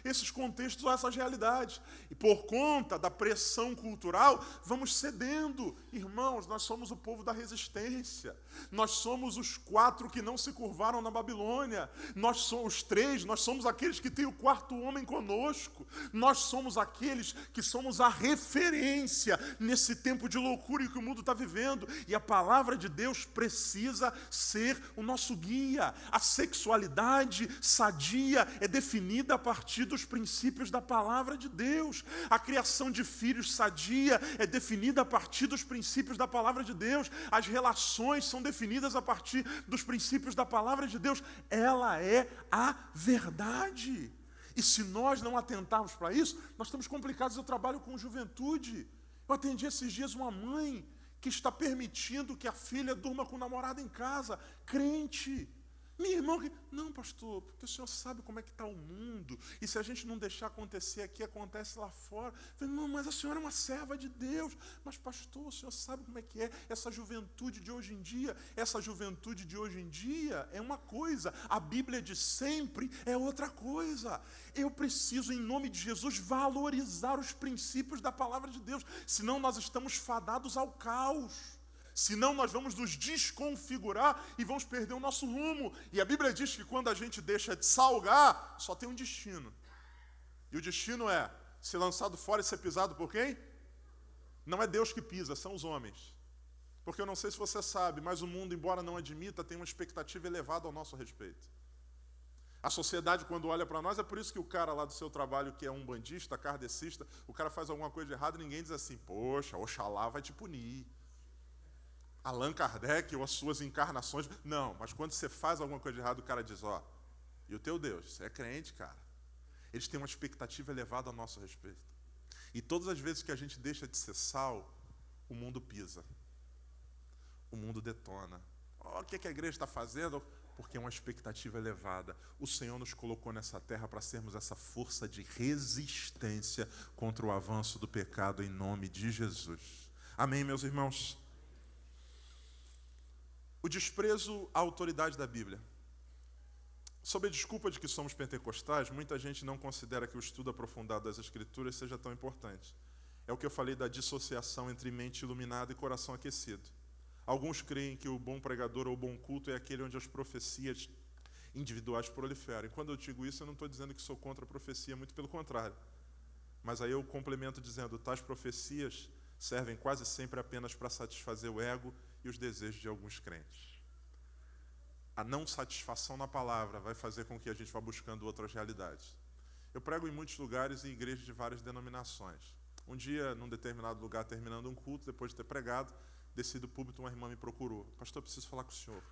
esses contextos, essas realidades. E por conta da pressão cultural, vamos cedendo. Irmãos, nós somos o povo da resistência. Nós somos os 4 que não se curvaram na Babilônia. Nós somos os 3, nós somos aqueles que têm o 4º homem conosco. Nós somos aqueles que somos a referência nesse tempo de loucura que o mundo está vivendo. E a palavra de Deus precisa ser o nosso guia. A sexualidade sadia é definida a partir dos princípios da palavra de Deus. A criação de filhos sadia é definida a partir dos princípios da palavra de Deus. As relações são definidas a partir dos princípios da palavra de Deus. Ela é a verdade. E se nós não atentarmos para isso, nós estamos complicados. Eu trabalho com juventude. Eu atendi esses dias uma mãe que está permitindo que a filha durma com o namorado em casa, crente. Minha irmã, não, pastor, porque o senhor sabe como é que está o mundo, e se a gente não deixar acontecer aqui, acontece lá fora. Eu falei, não, mas a senhora é uma serva de Deus. Mas, pastor, o senhor sabe como é que é essa juventude de hoje em dia? Essa juventude de hoje em dia é uma coisa, a Bíblia de sempre é outra coisa. Eu preciso, em nome de Jesus, valorizar os princípios da palavra de Deus, senão nós estamos fadados ao caos. Senão nós vamos nos desconfigurar e vamos perder o nosso rumo. E a Bíblia diz que quando a gente deixa de salgar, só tem um destino. E o destino é ser lançado fora e ser pisado por quem? Não é Deus que pisa, são os homens. Porque eu não sei se você sabe, mas o mundo, embora não admita, tem uma expectativa elevada ao nosso respeito. A sociedade, quando olha para nós, é por isso que o cara lá do seu trabalho, que é um bandista, kardecista, o cara faz alguma coisa de errada e ninguém diz assim, poxa, Oxalá vai te punir. Allan Kardec ou as suas encarnações. Não, mas quando você faz alguma coisa de errado, o cara diz, ó, e o teu Deus? Você é crente, cara. Eles têm uma expectativa elevada a nosso respeito. E todas as vezes que a gente deixa de ser sal, o mundo pisa. O mundo detona. O que a igreja está fazendo? Porque é uma expectativa elevada. O Senhor nos colocou nessa terra para sermos essa força de resistência contra o avanço do pecado em nome de Jesus. Amém, meus irmãos? O desprezo à autoridade da Bíblia. Sob a desculpa de que somos pentecostais, muita gente não considera que o estudo aprofundado das Escrituras seja tão importante. É o que eu falei da dissociação entre mente iluminada e coração aquecido. Alguns creem que o bom pregador ou o bom culto é aquele onde as profecias individuais proliferam. E quando eu digo isso, eu não estou dizendo que sou contra a profecia, muito pelo contrário. Mas aí eu complemento dizendo, tais profecias servem quase sempre apenas para satisfazer o ego e os desejos de alguns crentes. A não satisfação na palavra vai fazer com que a gente vá buscando outras realidades. Eu prego em muitos lugares e em igrejas de várias denominações. Um dia, num determinado lugar, terminando um culto, depois de ter pregado, desci do púlpito, uma irmã me procurou. Pastor, eu preciso falar com o senhor.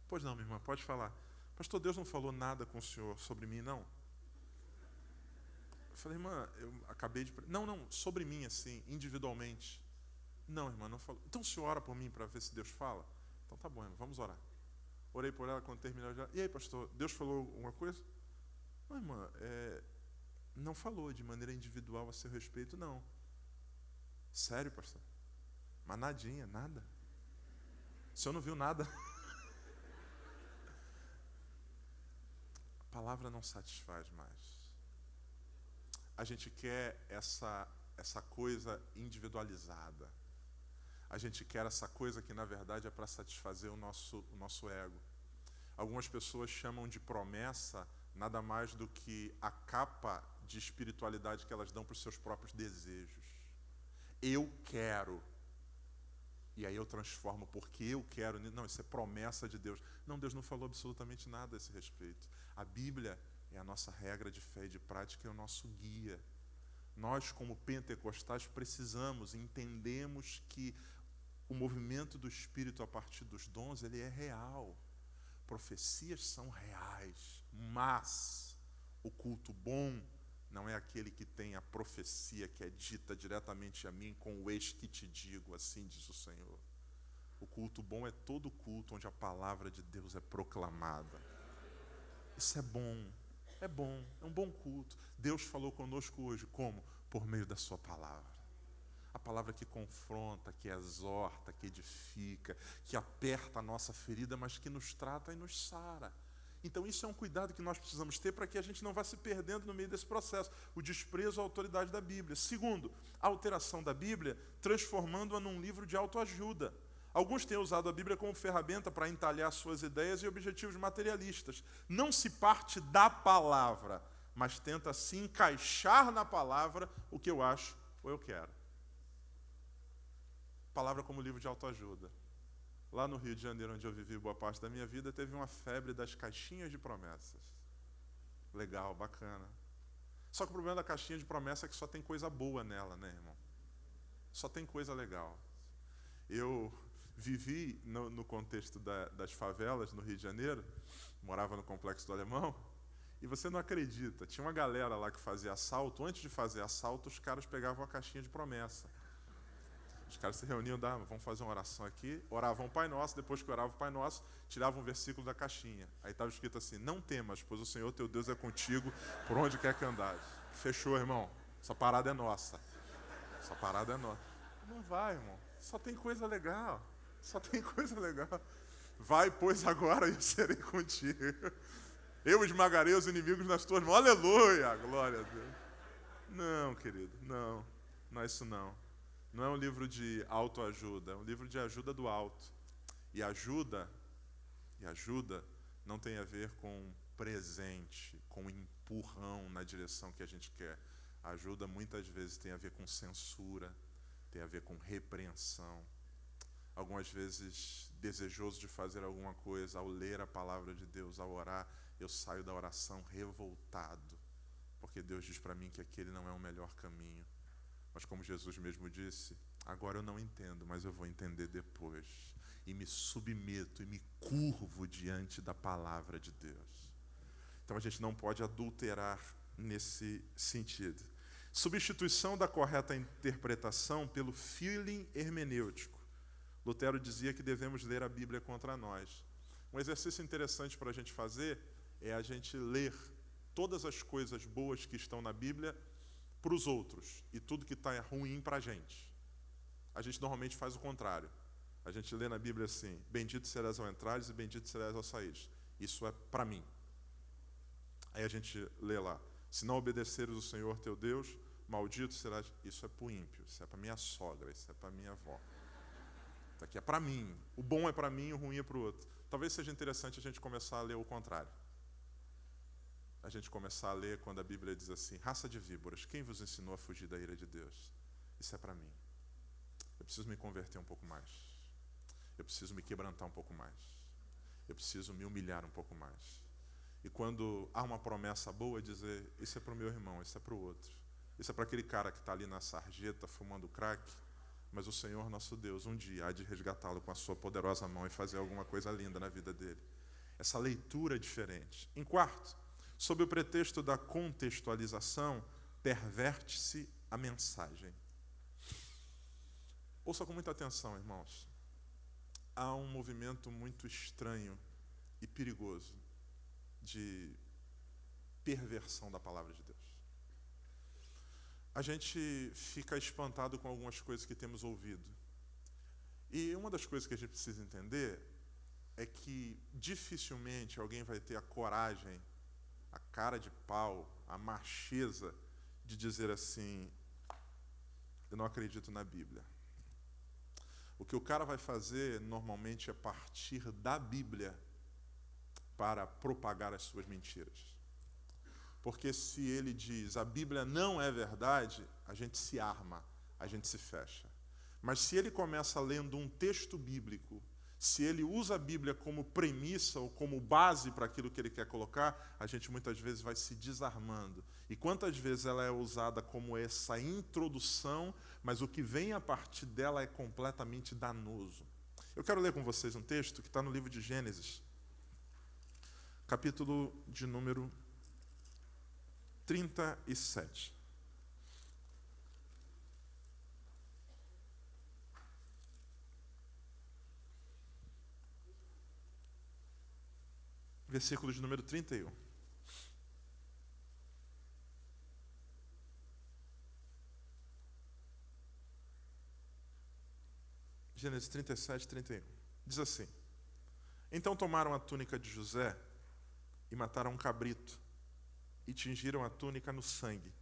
Pois não, minha irmã, pode falar. Pastor, Deus não falou nada com o senhor sobre mim, não? Eu falei, irmã, eu acabei de... Não, sobre mim, assim, individualmente. Não, irmã, não falou. Então o senhor ora por mim para ver se Deus fala? Então tá bom, irmã, vamos orar. Orei por ela, quando terminou já. E aí, pastor, Deus falou alguma coisa? Não, irmã, não falou de maneira individual a seu respeito, não. Sério, pastor? Mas nadinha, nada. O senhor não viu nada? A palavra não satisfaz mais. A gente quer essa coisa individualizada. A gente quer essa coisa que, na verdade, é para satisfazer o nosso ego. Algumas pessoas chamam de promessa nada mais do que a capa de espiritualidade que elas dão para os seus próprios desejos. Eu quero. E aí eu transformo porque eu quero. Não, isso é promessa de Deus. Não, Deus não falou absolutamente nada a esse respeito. A Bíblia é a nossa regra de fé e de prática, é o nosso guia. Nós, como pentecostais, precisamos, entendemos que o movimento do Espírito a partir dos dons, ele é real. Profecias são reais, mas o culto bom não é aquele que tem a profecia que é dita diretamente a mim com o eis que te digo, assim diz o Senhor. O culto bom é todo culto onde a palavra de Deus é proclamada. Isso é bom, é um bom culto. Deus falou conosco hoje, como? Por meio da sua palavra. A palavra que confronta, que exorta, que edifica, que aperta a nossa ferida, mas que nos trata e nos sara. Então isso é um cuidado que nós precisamos ter para que a gente não vá se perdendo no meio desse processo. O desprezo à autoridade da Bíblia. Segundo, a alteração da Bíblia, transformando-a num livro de autoajuda. Alguns têm usado a Bíblia como ferramenta para entalhar suas ideias e objetivos materialistas. Não se parte da palavra, mas tenta se encaixar na palavra o que eu acho ou eu quero. Palavra como livro de autoajuda. Lá no Rio de Janeiro, onde eu vivi boa parte da minha vida, teve uma febre das caixinhas de promessas. Legal, bacana. Só que o problema da caixinha de promessa é que só tem coisa boa nela, né, irmão? Só tem coisa legal. Eu vivi no contexto das favelas no Rio de Janeiro, morava no Complexo do Alemão, e você não acredita, tinha uma galera lá que fazia assalto. Antes de fazer assalto, os caras pegavam a caixinha de promessa. Os caras se reuniam, vamos fazer uma oração aqui, oravam o Pai Nosso, depois que oravam o Pai Nosso, tiravam um versículo da caixinha. Aí estava escrito assim: não temas, pois o Senhor teu Deus é contigo por onde quer que andares. Fechou, irmão. Essa parada é nossa. Essa parada é nossa. Não vai, irmão. Só tem coisa legal. Só tem coisa legal. Vai, pois agora eu serei contigo. Eu esmagarei os inimigos nas tuas mãos. Aleluia! Glória a Deus. Não, querido, não. Não é isso não. Não é um livro de autoajuda, é um livro de ajuda do alto. E ajuda não tem a ver com presente, com empurrão na direção que a gente quer. Ajuda muitas vezes tem a ver com censura, tem a ver com repreensão. Algumas vezes, desejoso de fazer alguma coisa, ao ler a palavra de Deus, ao orar, eu saio da oração revoltado, porque Deus diz para mim que aquele não é o melhor caminho. Mas como Jesus mesmo disse, agora eu não entendo, mas eu vou entender depois. E me submeto e me curvo diante da palavra de Deus. Então a gente não pode adulterar nesse sentido. Substituição da correta interpretação pelo feeling hermenêutico. Lutero dizia que devemos ler a Bíblia contra nós. Um exercício interessante para a gente fazer é a gente ler todas as coisas boas que estão na Bíblia para os outros e tudo que está ruim para a gente. A gente normalmente faz o contrário. A gente lê na Bíblia assim: bendito serás ao entrares e bendito serás ao saíres. Isso é para mim. Aí a gente lê lá: se não obedeceres o Senhor teu Deus, maldito serás. Isso é para o ímpio, isso é para minha sogra, isso é para minha avó. Isso aqui é para mim. O bom é para mim, o ruim é para o outro. Talvez seja interessante a gente começar a ler o contrário. A gente começar a ler quando a Bíblia diz assim: raça de víboras, quem vos ensinou a fugir da ira de Deus? Isso é para mim. Eu preciso me converter um pouco mais. Eu preciso me quebrantar um pouco mais. Eu preciso me humilhar um pouco mais. E quando há uma promessa boa, dizer: isso é para o meu irmão, isso é para o outro. Isso é para aquele cara que está ali na sarjeta fumando crack, mas o Senhor nosso Deus um dia há de resgatá-lo com a sua poderosa mão e fazer alguma coisa linda na vida dele. Essa leitura é diferente. Em quarto, sob o pretexto da contextualização, perverte-se a mensagem. Ouça com muita atenção, irmãos. Há um movimento muito estranho e perigoso de perversão da palavra de Deus. A gente fica espantado com algumas coisas que temos ouvido. E uma das coisas que a gente precisa entender é que dificilmente alguém vai ter a coragem, a cara de pau, a macheza de dizer assim: eu não acredito na Bíblia. O que o cara vai fazer normalmente é partir da Bíblia para propagar as suas mentiras. Porque se ele diz a Bíblia não é verdade, a gente se arma, a gente se fecha. Mas se ele começa lendo um texto bíblico, se ele usa a Bíblia como premissa ou como base para aquilo que ele quer colocar, a gente muitas vezes vai se desarmando. E quantas vezes ela é usada como essa introdução, mas o que vem a partir dela é completamente danoso. Eu quero ler com vocês um texto que está no livro de Gênesis, capítulo de número 37. Versículo de número 31. Gênesis 37, 31. Diz assim: então tomaram a túnica de José e mataram um cabrito e tingiram a túnica no sangue.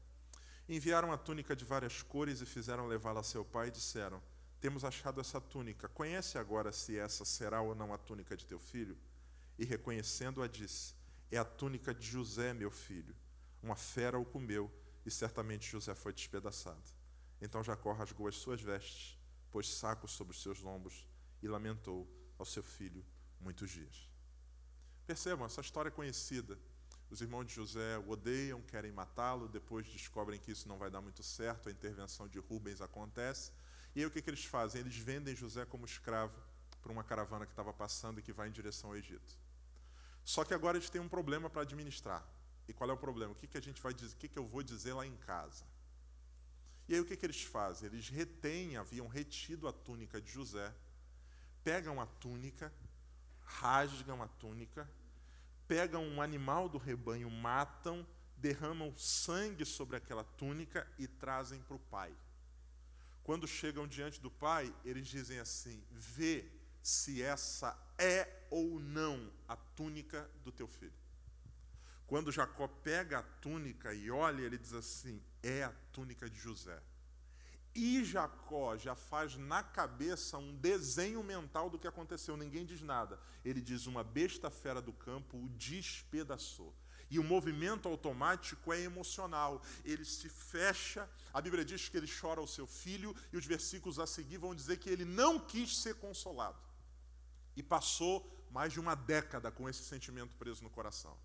Enviaram a túnica de várias cores e fizeram levá-la a seu pai e disseram: temos achado essa túnica, conhece agora se essa será ou não a túnica de teu filho? E reconhecendo-a disse: é a túnica de José, meu filho. Uma fera o comeu e certamente José foi despedaçado. Então Jacó rasgou as suas vestes, pôs sacos sobre os seus lombos e lamentou ao seu filho muitos dias. Percebam, essa história é conhecida. Os irmãos de José o odeiam, querem matá-lo, depois descobrem que isso não vai dar muito certo, a intervenção de Rubens acontece. E aí o que eles fazem? Eles vendem José como escravo para uma caravana que estava passando e que vai em direção ao Egito. Só que agora eles têm um problema para administrar. E qual é o problema? O que a gente vai dizer? O que eu vou dizer lá em casa? E aí o que eles fazem? Eles haviam retido a túnica de José, pegam a túnica, rasgam a túnica, pegam um animal do rebanho, matam, derramam sangue sobre aquela túnica e trazem para o pai. Quando chegam diante do pai, eles dizem assim: vê se essa é ou não a túnica do teu filho. Quando Jacó pega a túnica e olha, ele diz assim: é a túnica de José. E Jacó já faz na cabeça um desenho mental do que aconteceu, ninguém diz nada. Ele diz: uma besta fera do campo o despedaçou. E o movimento automático é emocional. Ele se fecha, a Bíblia diz que ele chora ao seu filho, e os versículos a seguir vão dizer que ele não quis ser consolado. E passou mais de uma década com esse sentimento preso no coração.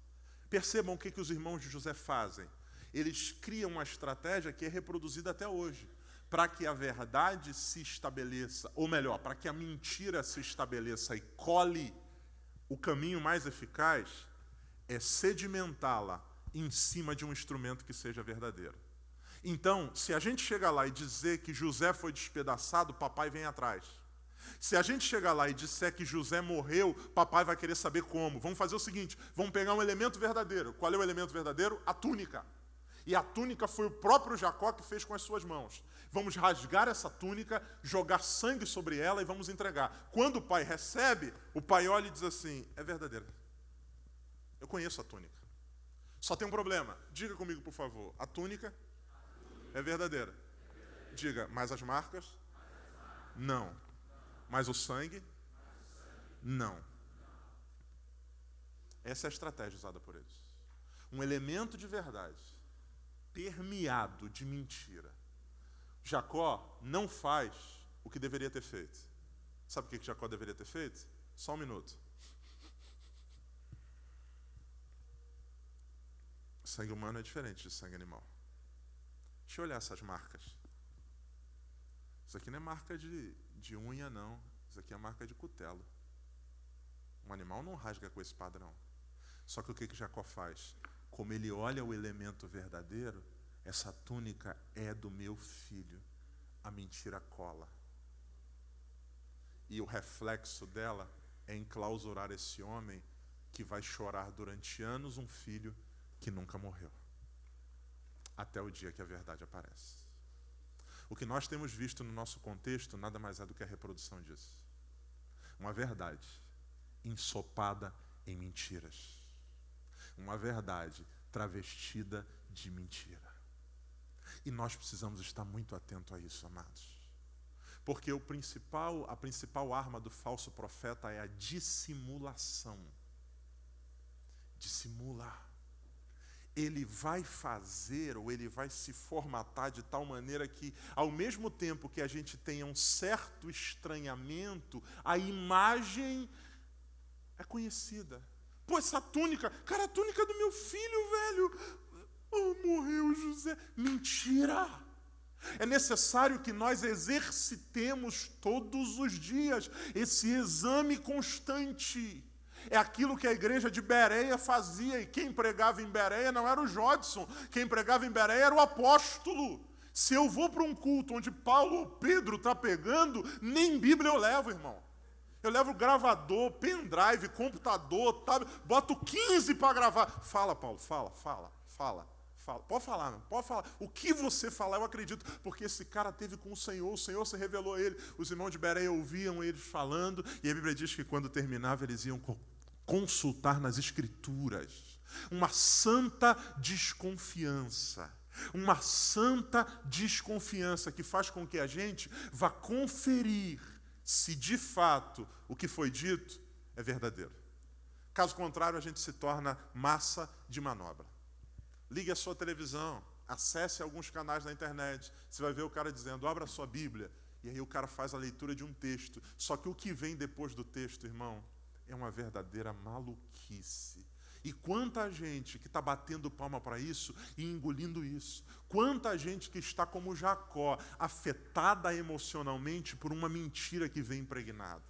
Percebam o que os irmãos de José fazem. Eles criam uma estratégia que é reproduzida até hoje, para que a verdade se estabeleça, ou melhor, para que a mentira se estabeleça e cole. O caminho mais eficaz é sedimentá-la em cima de um instrumento que seja verdadeiro. Então, se a gente chegar lá e dizer que José foi despedaçado, papai vem atrás. Se a gente chegar lá e disser que José morreu, papai vai querer saber como. Vamos fazer o seguinte, vamos pegar um elemento verdadeiro. Qual é o elemento verdadeiro? A túnica. E a túnica foi o próprio Jacó que fez com as suas mãos. Vamos rasgar essa túnica, jogar sangue sobre ela e vamos entregar. Quando o pai recebe, o pai olha e diz assim: é verdadeira. Eu conheço a túnica. Só tem um problema. Diga comigo, por favor. A túnica é verdadeira. Diga, mas as marcas? Não. Mas o sangue? Não. Essa é a estratégia usada por eles. Um elemento de verdade, permeado de mentira. Jacó não faz o que deveria ter feito. Sabe o que Jacó deveria ter feito? Só um minuto. Sangue humano é diferente de sangue animal. Deixa eu olhar essas marcas. Isso aqui não é marca de unha, não. Isso aqui é marca de cutelo. Um animal não rasga com esse padrão. Só que o que Jacó faz? Como ele olha o elemento verdadeiro, essa túnica é do meu filho. A mentira cola. E o reflexo dela é enclausurar esse homem que vai chorar durante anos um filho que nunca morreu. Até o dia que a verdade aparece. O que nós temos visto no nosso contexto nada mais é do que a reprodução disso. Uma verdade ensopada em mentiras. Uma verdade travestida de mentira. E nós precisamos estar muito atentos a isso, amados. Porque a principal arma do falso profeta é a dissimulação. Dissimular. Ele vai fazer, ou ele vai se formatar de tal maneira que, ao mesmo tempo que a gente tenha um certo estranhamento, a imagem é conhecida. Pô, essa túnica, cara, a túnica do meu filho, velho. Oh, morreu José. Mentira! É necessário que nós exercitemos todos os dias esse exame constante. É aquilo que a igreja de Bereia fazia, e quem pregava em Bereia não era o Jodson, quem pregava em Bereia era o apóstolo. Se eu vou para um culto onde Paulo ou Pedro está pegando, nem Bíblia eu levo, irmão. Eu levo gravador, pendrive, computador, boto 15 para gravar. Fala, Paulo, fala. Pode falar, não, pode falar. O que você falar, eu acredito, porque esse cara teve com o Senhor se revelou a ele. Os irmãos de Bereia ouviam eles falando, e a Bíblia diz que quando terminava, eles iam consultar nas Escrituras. Uma santa desconfiança. Uma santa desconfiança que faz com que a gente vá conferir se de fato o que foi dito é verdadeiro. Caso contrário, a gente se torna massa de manobra. Ligue a sua televisão, acesse alguns canais na internet, você vai ver o cara dizendo, abra a sua Bíblia, e aí o cara faz a leitura de um texto. Só que o que vem depois do texto, irmão, é uma verdadeira maluquice. E quanta gente que está batendo palma para isso e engolindo isso. Quanta gente que está como Jacó, afetada emocionalmente por uma mentira que vem impregnada.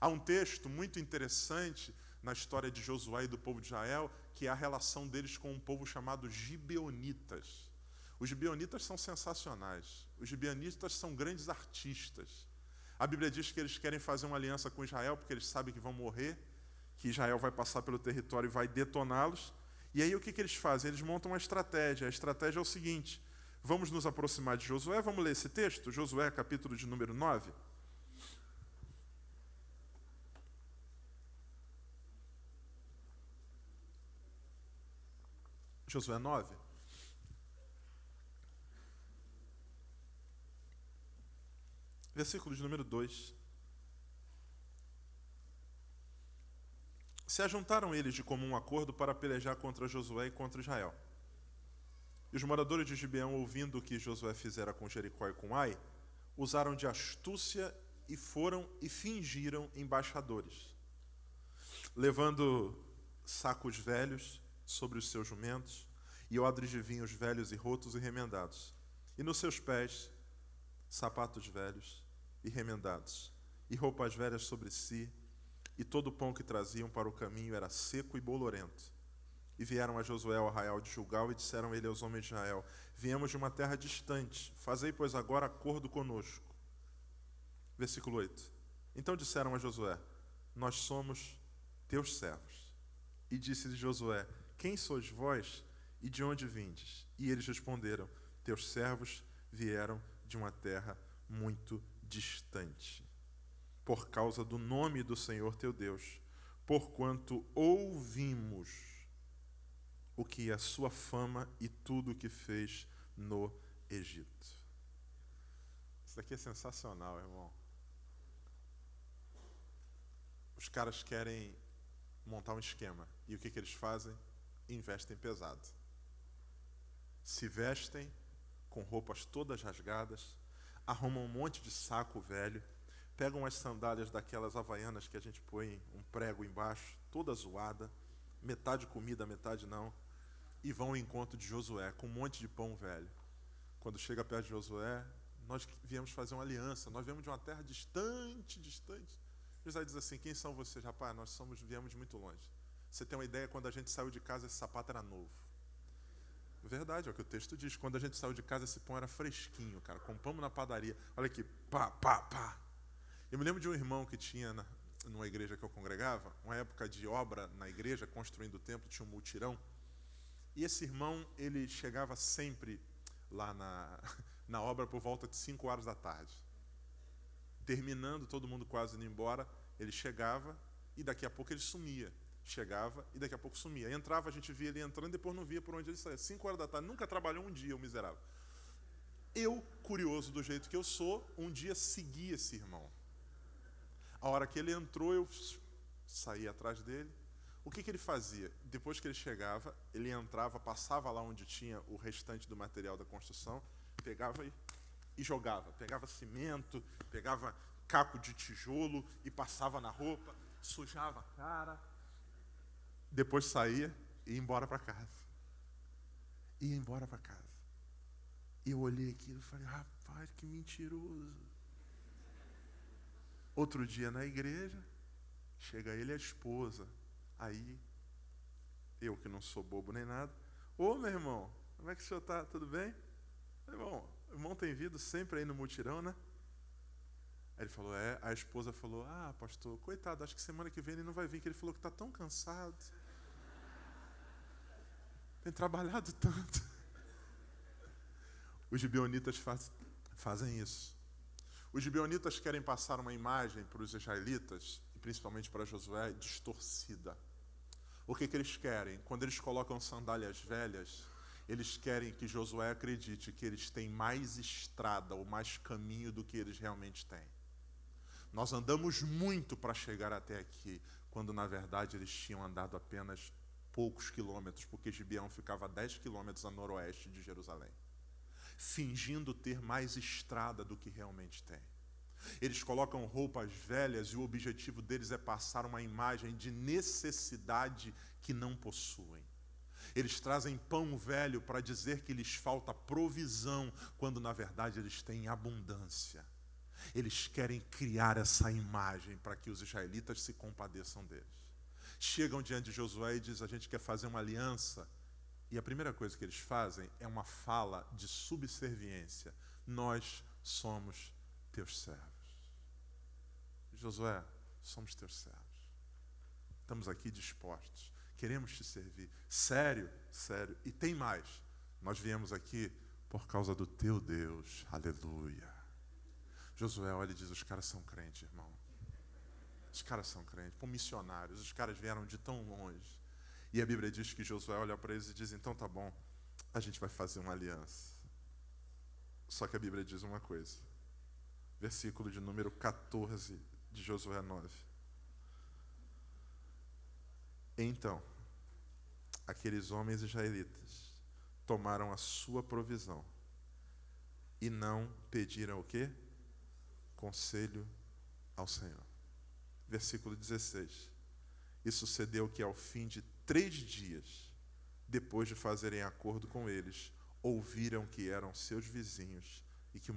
Há um texto muito interessante na história de Josué e do povo de Israel, que é a relação deles com um povo chamado Gibeonitas. Os gibeonitas são sensacionais. Os gibeonitas são grandes artistas. A Bíblia diz que eles querem fazer uma aliança com Israel porque eles sabem que vão morrer, que Israel vai passar pelo território e vai detoná-los. E aí o que eles fazem? Eles montam uma estratégia. A estratégia é o seguinte: vamos nos aproximar de Josué. Vamos ler esse texto? Josué, capítulo de número 9. Josué 9. Versículo de número 2. Se ajuntaram eles de comum acordo para pelejar contra Josué e contra Israel. E os moradores de Gibeão, ouvindo o que Josué fizera com Jericó e com Ai, usaram de astúcia e foram e fingiram embaixadores, levando sacos velhos sobre os seus jumentos e odres de vinhos velhos e rotos e remendados, e nos seus pés sapatos velhos e remendados, e roupas velhas sobre si, e todo o pão que traziam para o caminho era seco e bolorento. E vieram a Josué ao arraial de Gilgal e disseram ele aos homens de Israel: viemos de uma terra distante, fazei, pois, agora acordo conosco. Versículo 8. Então disseram a Josué: nós somos teus servos. E disse-lhe Josué: quem sois vós e de onde vindes? E eles responderam: teus servos vieram de uma terra muito distante, por causa do nome do Senhor teu Deus, porquanto ouvimos o que é a sua fama e tudo o que fez no Egito. Isso daqui é sensacional, irmão. Os caras querem montar um esquema. E o que eles fazem? Investem pesado. Se vestem com roupas todas rasgadas, arrumam um monte de saco velho, pegam as sandálias daquelas havaianas que a gente põe um prego embaixo, toda zoada, metade comida, metade não, e vão ao encontro de Josué com um monte de pão velho. Quando chega perto de Josué: nós viemos fazer uma aliança, nós viemos de uma terra distante. Josué diz assim: quem são vocês? Rapaz, viemos de muito longe. Você tem uma ideia, quando a gente saiu de casa, esse sapato era novo. Verdade, é o que o texto diz. Quando a gente saiu de casa, esse pão era fresquinho, cara. Compramos na padaria. Olha aqui, pá, pá, pá. Eu me lembro de um irmão que tinha, numa igreja que eu congregava, uma época de obra na igreja, construindo o templo, tinha um multirão. E esse irmão, ele chegava sempre lá na obra por volta de 5 horas da tarde. Terminando, todo mundo quase indo embora, ele chegava e daqui a pouco ele sumia. Chegava e daqui a pouco sumia. Entrava, a gente via ele entrando e depois não via por onde ele saía. 5 horas da tarde, nunca trabalhou um dia, o miserável. Eu, curioso do jeito que eu sou, um dia segui esse irmão. A hora que ele entrou, eu saí atrás dele. O que ele fazia? Depois que ele chegava, ele entrava, passava lá onde tinha o restante do material da construção, pegava e jogava. Pegava cimento, pegava caco de tijolo e passava na roupa, sujava a cara. Depois saía e ia embora para casa. Ia embora para casa. E eu olhei aquilo e falei: rapaz, que mentiroso. Outro dia na igreja, chega ele e a esposa. Aí, eu que não sou bobo nem nada: ô, meu irmão, como é que o senhor está? Tudo bem? O irmão tem vindo sempre aí no mutirão, né? Aí ele falou: é. A esposa falou: pastor, coitado, acho que semana que vem ele não vai vir, que ele falou que está tão cansado. Tem trabalhado tanto. Os gibeonitas fazem isso. Os gibeonitas querem passar uma imagem para os israelitas, e principalmente para Josué, distorcida. O que eles querem? Quando eles colocam sandálias velhas, eles querem que Josué acredite que eles têm mais estrada ou mais caminho do que eles realmente têm. Nós andamos muito para chegar até aqui, quando na verdade eles tinham andado apenas poucos quilômetros, porque Gibeão ficava a 10 quilômetros a noroeste de Jerusalém, fingindo ter mais estrada do que realmente tem. Eles colocam roupas velhas e o objetivo deles é passar uma imagem de necessidade que não possuem. Eles trazem pão velho para dizer que lhes falta provisão, quando na verdade eles têm abundância. Eles querem criar essa imagem para que os israelitas se compadeçam deles. Chegam diante de Josué e dizem: a gente quer fazer uma aliança. E a primeira coisa que eles fazem é uma fala de subserviência. Nós somos teus servos. Josué, somos teus servos. Estamos aqui dispostos. Queremos te servir. Sério, sério. E tem mais. Nós viemos aqui por causa do teu Deus. Aleluia. Josué olha e diz, os caras são crentes, irmão. Os caras são crentes. Pô, missionários. Os caras vieram de tão longe. E a Bíblia diz que Josué olha para eles e diz, então tá bom, a gente vai fazer uma aliança. Só que a Bíblia diz uma coisa. Versículo de número 14 de Josué 9. Então, aqueles homens israelitas tomaram a sua provisão e não pediram o quê? Conselho ao Senhor. Versículo 16. E sucedeu que ao fim de 3 dias, depois de fazerem acordo com eles, ouviram que eram seus vizinhos e que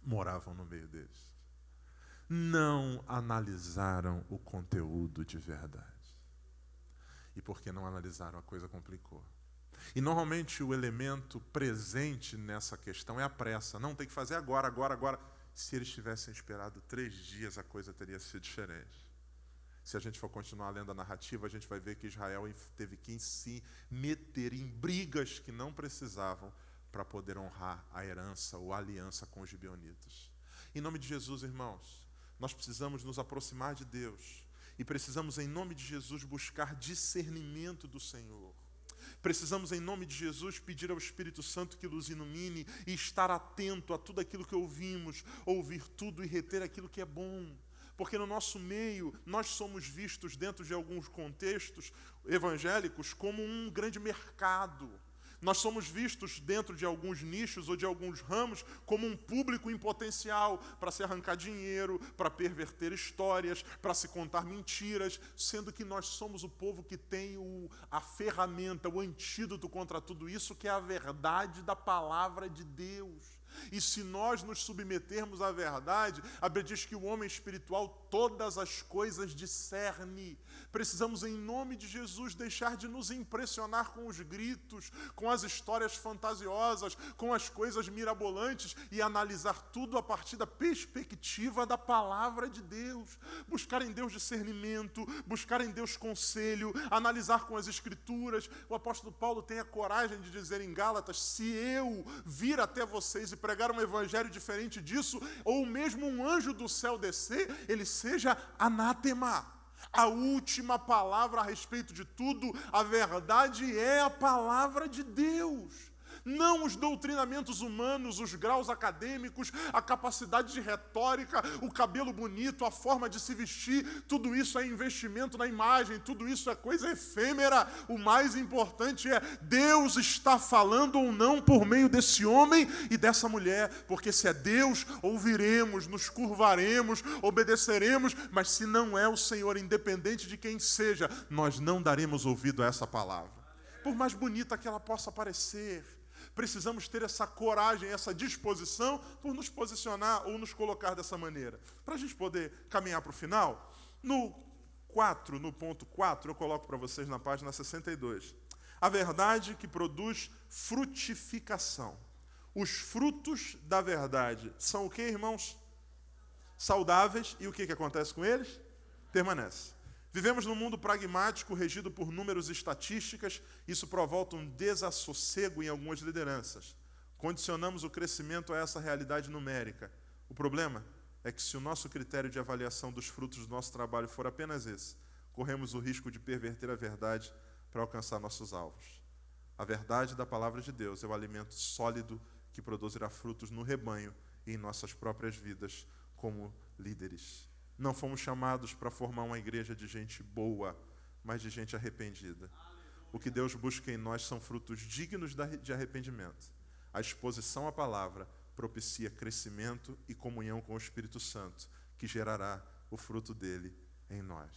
moravam no meio deles. Não analisaram o conteúdo de verdade. E porque não analisaram, a coisa complicou. E normalmente o elemento presente nessa questão é a pressa. Não, tem que fazer agora, agora, agora. Se eles tivessem esperado 3 dias, a coisa teria sido diferente. Se a gente for continuar lendo a narrativa, a gente vai ver que Israel teve que se meter em brigas que não precisavam para poder honrar a herança ou a aliança com os gibeonitas. Em nome de Jesus, irmãos, nós precisamos nos aproximar de Deus e precisamos, em nome de Jesus, buscar discernimento do Senhor. Precisamos, em nome de Jesus, pedir ao Espírito Santo que nos ilumine e estar atento a tudo aquilo que ouvimos, ouvir tudo e reter aquilo que é bom. Porque no nosso meio, nós somos vistos dentro de alguns contextos evangélicos como um grande mercado. Nós somos vistos dentro de alguns nichos ou de alguns ramos como um público em potencial para se arrancar dinheiro, para perverter histórias, para se contar mentiras, sendo que nós somos o povo que tem a ferramenta, o antídoto contra tudo isso, que é a verdade da palavra de Deus. E se nós nos submetermos à verdade, a Bíblia diz que o homem espiritual todas as coisas discerne. Precisamos, em nome de Jesus, deixar de nos impressionar com os gritos, com as histórias fantasiosas, com as coisas mirabolantes e analisar tudo a partir da perspectiva da palavra de Deus. Buscar em Deus discernimento, buscar em Deus conselho, analisar com as Escrituras. O apóstolo Paulo tem a coragem de dizer em Gálatas, se eu vir até vocês e pregar um evangelho diferente disso, ou mesmo um anjo do céu descer, ele seja anátema. A última palavra a respeito de tudo, a verdade é a palavra de Deus. Não os doutrinamentos humanos, os graus acadêmicos, a capacidade de retórica, o cabelo bonito, a forma de se vestir, tudo isso é investimento na imagem, tudo isso é coisa efêmera. O mais importante é Deus está falando ou não por meio desse homem e dessa mulher, porque se é Deus, ouviremos, nos curvaremos, obedeceremos, mas se não é o Senhor, independente de quem seja, nós não daremos ouvido a essa palavra. Por mais bonita que ela possa parecer, precisamos ter essa coragem, essa disposição por nos posicionar ou nos colocar dessa maneira. Para a gente poder caminhar para o final, no ponto 4, eu coloco para vocês na página 62. A verdade que produz frutificação. Os frutos da verdade são o que, irmãos? Saudáveis. E o que acontece com eles? Permanece. Vivemos num mundo pragmático, regido por números e estatísticas. Isso provoca um desassossego em algumas lideranças. Condicionamos o crescimento a essa realidade numérica. O problema é que se o nosso critério de avaliação dos frutos do nosso trabalho for apenas esse, corremos o risco de perverter a verdade para alcançar nossos alvos. A verdade da palavra de Deus é o alimento sólido que produzirá frutos no rebanho e em nossas próprias vidas como líderes. Não fomos chamados para formar uma igreja de gente boa, mas de gente arrependida. O que Deus busca em nós são frutos dignos de arrependimento. A exposição à palavra propicia crescimento e comunhão com o Espírito Santo, que gerará o fruto dele em nós.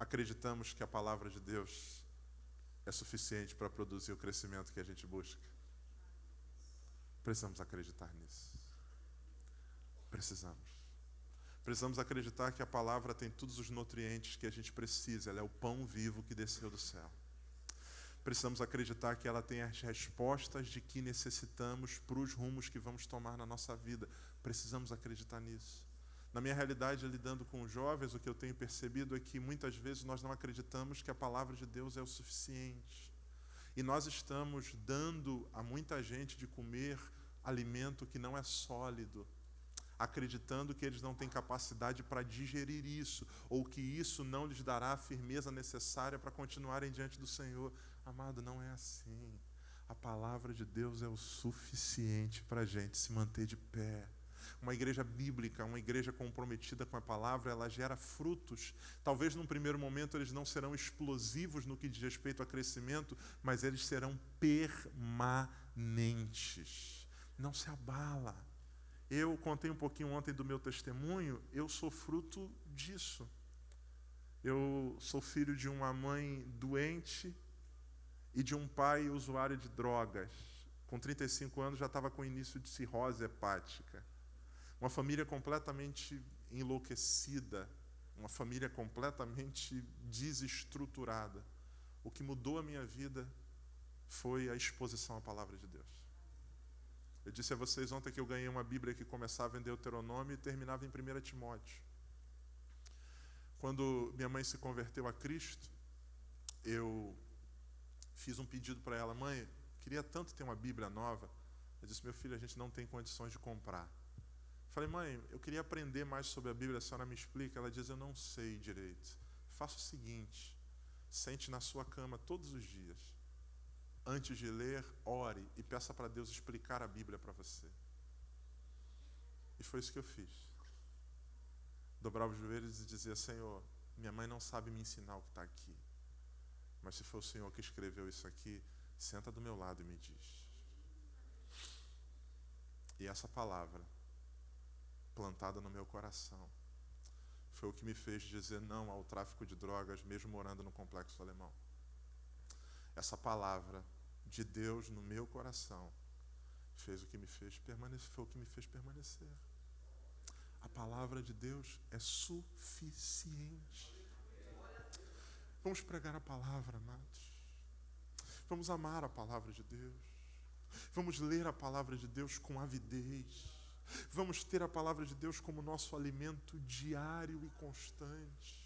Acreditamos que a palavra de Deus é suficiente para produzir o crescimento que a gente busca? Precisamos acreditar nisso. Precisamos acreditar que a palavra tem todos os nutrientes que a gente precisa. Ela é o pão vivo que desceu do céu. Precisamos acreditar que ela tem as respostas de que necessitamos para os rumos que vamos tomar na nossa vida. Precisamos acreditar nisso. Na minha realidade, lidando com os jovens, o que eu tenho percebido é que muitas vezes nós não acreditamos que a palavra de Deus é o suficiente. E nós estamos dando a muita gente de comer alimento que não é sólido, acreditando que eles não têm capacidade para digerir isso, ou que isso não lhes dará a firmeza necessária para continuarem diante do Senhor. Amado, não é assim. A palavra de Deus é o suficiente para a gente se manter de pé. Uma igreja bíblica, uma igreja comprometida com a palavra, ela gera frutos. Talvez num primeiro momento eles não serão explosivos no que diz respeito a crescimento, mas eles serão permanentes. Não se abala. Eu contei um pouquinho ontem do meu testemunho, eu sou fruto disso. Eu sou filho de uma mãe doente e de um pai usuário de drogas. Com 35 anos já estava com início de cirrose hepática. Uma família completamente enlouquecida, uma família completamente desestruturada. O que mudou a minha vida foi a exposição à palavra de Deus. Eu disse a vocês ontem que eu ganhei uma Bíblia que começava em Deuteronômio e terminava em 1 Timóteo. Quando minha mãe se converteu a Cristo, eu fiz um pedido para ela: mãe, queria tanto ter uma Bíblia nova. Eu disse: meu filho, a gente não tem condições de comprar. Falei: mãe, eu queria aprender mais sobre a Bíblia, a senhora me explica? Ela diz: eu não sei direito. Faça o seguinte, sente na sua cama todos os dias. Antes de ler, ore e peça para Deus explicar a Bíblia para você. E foi isso que eu fiz. Dobrava os joelhos e dizia: Senhor, minha mãe não sabe me ensinar o que está aqui, mas se for o Senhor que escreveu isso aqui, senta do meu lado e me diz. E essa palavra, plantada no meu coração, foi o que me fez dizer não ao tráfico de drogas, mesmo morando no Complexo Alemão. Essa palavra de Deus no meu coração fez o que me fez permanecer, foi o que me fez permanecer. A palavra de Deus é suficiente. Vamos pregar a palavra, amados. Vamos amar a palavra de Deus. Vamos ler a palavra de Deus com avidez. Vamos ter a palavra de Deus como nosso alimento diário e constante.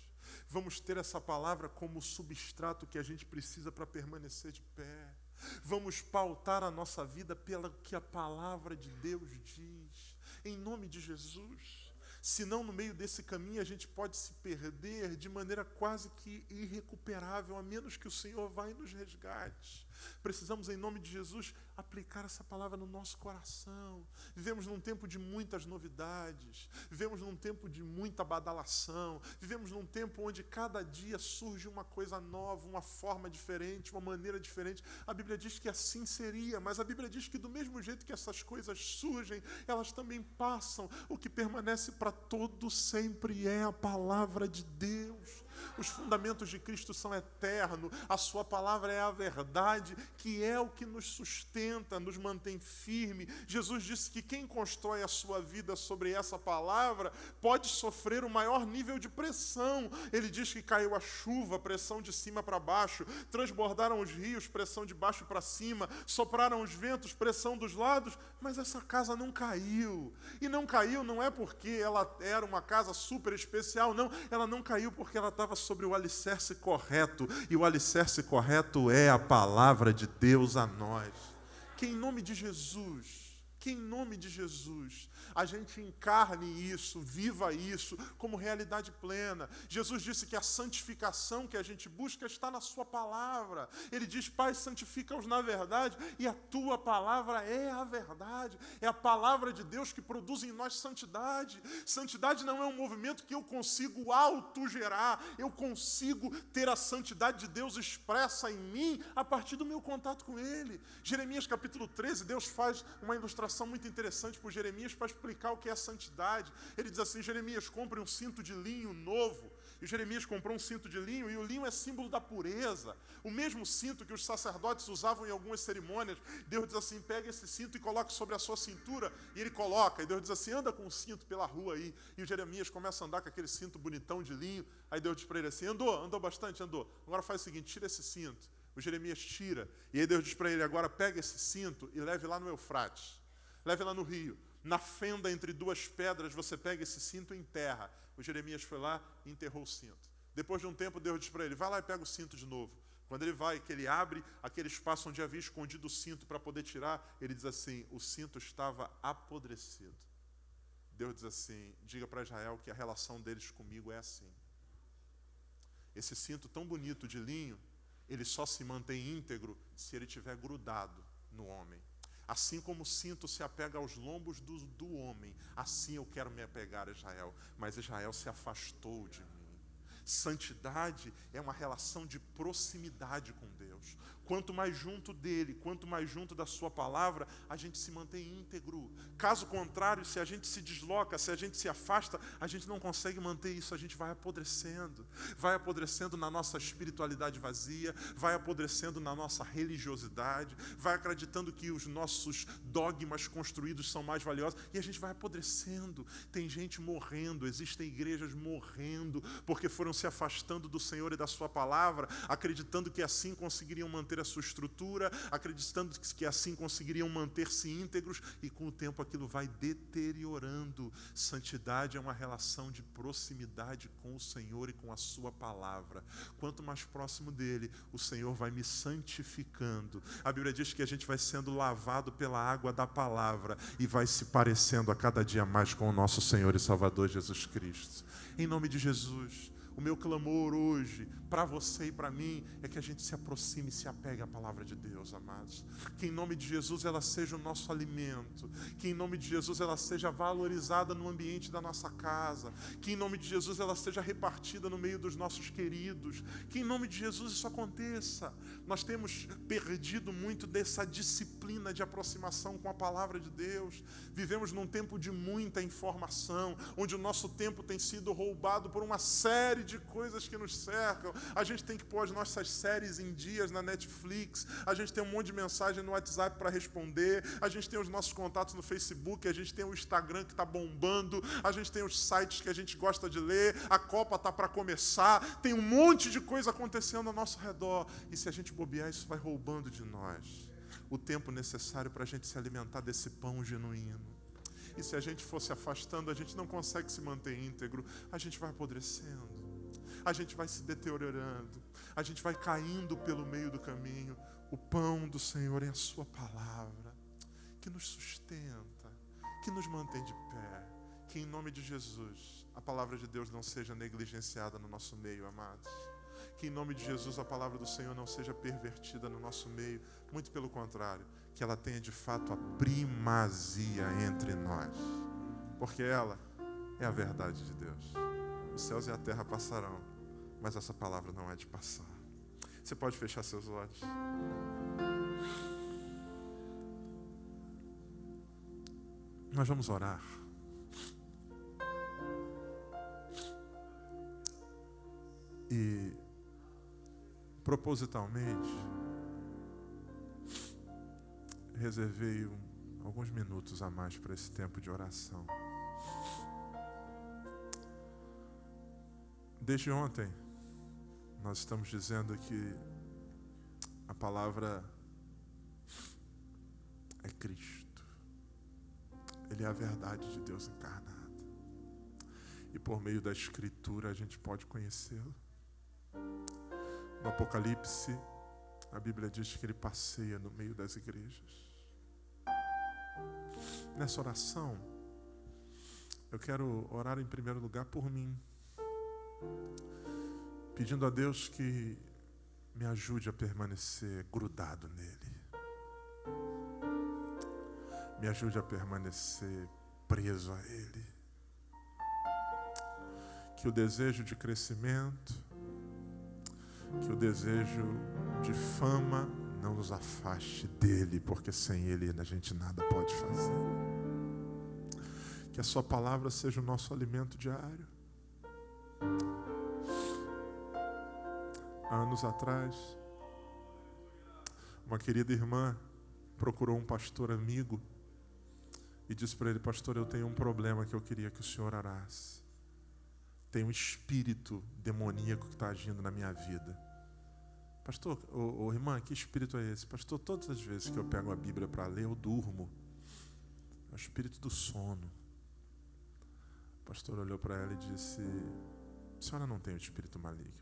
Vamos ter essa palavra como substrato que a gente precisa para permanecer de pé. Vamos pautar a nossa vida pelo que a palavra de Deus diz, em nome de Jesus. Senão, no meio desse caminho, a gente pode se perder de maneira quase que irrecuperável, a menos que o Senhor vá e nos resgate. Precisamos, em nome de Jesus, aplicar essa palavra no nosso coração. Vivemos num tempo de muitas novidades, vivemos num tempo de muita badalação, vivemos num tempo onde cada dia surge uma coisa nova, uma forma diferente, uma maneira diferente. A Bíblia diz que assim seria, mas a Bíblia diz que do mesmo jeito que essas coisas surgem, elas também passam. O que permanece para todo sempre é a palavra de Deus. Os fundamentos de Cristo são eternos, a sua palavra é a verdade, que é o que nos sustenta, nos mantém firme. Jesus disse que quem constrói a sua vida sobre essa palavra pode sofrer o maior nível de pressão. Ele diz que caiu a chuva, pressão de cima para baixo, transbordaram os rios, pressão de baixo para cima, sopraram os ventos, pressão dos lados, mas essa casa não caiu. E não caiu não é porque ela era uma casa super especial, não. Ela não caiu porque ela estava sobre o alicerce correto, e o alicerce correto é a palavra de Deus a nós. Que em nome de Jesus, a gente encarne isso, viva isso como realidade plena. Jesus disse que a santificação que a gente busca está na sua palavra. Ele diz: Pai, santifica-os na verdade, e a tua palavra é a verdade. É a palavra de Deus que produz em nós santidade. Santidade não é um movimento que eu consigo autogerar, eu consigo ter a santidade de Deus expressa em mim a partir do meu contato com Ele. Jeremias capítulo 13, Deus faz uma ilustração muito interessante por Jeremias para explicar o que é santidade. Ele diz assim: Jeremias, compre um cinto de linho novo. E Jeremias comprou um cinto de linho, e o linho é símbolo da pureza. O mesmo cinto que os sacerdotes usavam em algumas cerimônias. Deus diz assim: pega esse cinto e coloque sobre a sua cintura. E ele coloca, e Deus diz assim: anda com o cinto pela rua aí. E o Jeremias começa a andar com aquele cinto bonitão de linho. Aí Deus diz para ele assim: andou bastante, andou. Agora faz o seguinte, tira esse cinto. O Jeremias tira, e aí Deus diz para ele, agora pega esse cinto e leve lá no Eufrates. Leve lá no rio. Na fenda entre duas pedras, você pega esse cinto e enterra. O Jeremias foi lá e enterrou o cinto. Depois de um tempo, Deus diz para ele, vai lá e pega o cinto de novo. Quando ele vai, que ele abre aquele espaço onde havia escondido o cinto para poder tirar, ele diz assim, o cinto estava apodrecido. Deus diz assim, diga para Israel que a relação deles comigo é assim. Esse cinto tão bonito de linho, ele só se mantém íntegro se ele estiver grudado no homem. Assim como o cinto se apega aos lombos do homem, assim eu quero me apegar a Israel. Mas Israel se afastou de mim. Santidade é uma relação de proximidade com Deus. Quanto mais junto dele, quanto mais junto da sua palavra, a gente se mantém íntegro. Caso contrário, se a gente se desloca, se a gente se afasta, a gente não consegue manter isso, a gente vai apodrecendo. Vai apodrecendo na nossa espiritualidade vazia, vai apodrecendo na nossa religiosidade, vai acreditando que os nossos dogmas construídos são mais valiosos, e a gente vai apodrecendo. Tem gente morrendo, existem igrejas morrendo, porque foram se afastando do Senhor e da sua palavra, acreditando que assim conseguiriam manter a sua estrutura, acreditando que assim conseguiriam manter-se íntegros, e com o tempo aquilo vai deteriorando. Santidade é uma relação de proximidade com o Senhor e com a sua palavra. Quanto mais próximo dele, o Senhor vai me santificando. A Bíblia diz que a gente vai sendo lavado pela água da palavra e vai se parecendo a cada dia mais com o nosso Senhor e Salvador Jesus Cristo. Em nome de Jesus, o meu clamor hoje, para você e para mim, é que a gente se aproxime e se apegue à palavra de Deus, amados. Que em nome de Jesus ela seja o nosso alimento. Que em nome de Jesus ela seja valorizada no ambiente da nossa casa. Que em nome de Jesus ela seja repartida no meio dos nossos queridos. Que em nome de Jesus isso aconteça. Nós temos perdido muito dessa disciplina de aproximação com a palavra de Deus. Vivemos num tempo de muita informação, onde o nosso tempo tem sido roubado por uma série de coisas que nos cercam. A gente tem que pôr as nossas séries em dias na Netflix, a gente tem um monte de mensagem no WhatsApp para responder, a gente tem os nossos contatos no Facebook, a gente tem o Instagram que está bombando, a gente tem os sites que a gente gosta de ler, a Copa está para começar, tem um monte de coisa acontecendo ao nosso redor, e se a gente bobear, isso vai roubando de nós o tempo necessário para a gente se alimentar desse pão genuíno. E se a gente for se afastando, a gente não consegue se manter íntegro, a gente vai apodrecendo, a gente vai se deteriorando, a gente vai caindo pelo meio do caminho. O pão do Senhor é a sua palavra, que nos sustenta, que nos mantém de pé. Que em nome de Jesus, a palavra de Deus não seja negligenciada no nosso meio, amados. Que em nome de Jesus a palavra do Senhor não seja pervertida no nosso meio, muito pelo contrário, que ela tenha de fato a primazia entre nós, porque ela é a verdade de Deus. Os céus e a terra passarão, mas essa palavra não é de passar. Você pode fechar seus olhos. Nós vamos orar. E propositalmente reservei alguns minutos a mais para esse tempo de oração. Desde ontem, nós estamos dizendo que a palavra é Cristo. Ele é a verdade de Deus encarnada. E por meio da Escritura a gente pode conhecê-lo. No Apocalipse, a Bíblia diz que ele passeia no meio das igrejas. Nessa oração, eu quero orar em primeiro lugar por mim, pedindo a Deus que me ajude a permanecer grudado nele. Me ajude a permanecer preso a ele. Que o desejo de crescimento, que o desejo de fama não nos afaste dele, porque sem ele a gente nada pode fazer. Que a sua palavra seja o nosso alimento diário. Há anos atrás, uma querida irmã procurou um pastor amigo e disse para ele: pastor, eu tenho um problema que eu queria que o senhor orasse. Tem um espírito demoníaco que está agindo na minha vida. Pastor, irmã, que espírito é esse? Pastor, todas as vezes que eu pego a Bíblia para ler, eu durmo. É o espírito do sono. O pastor olhou para ela e disse: a senhora não tem o espírito maligno.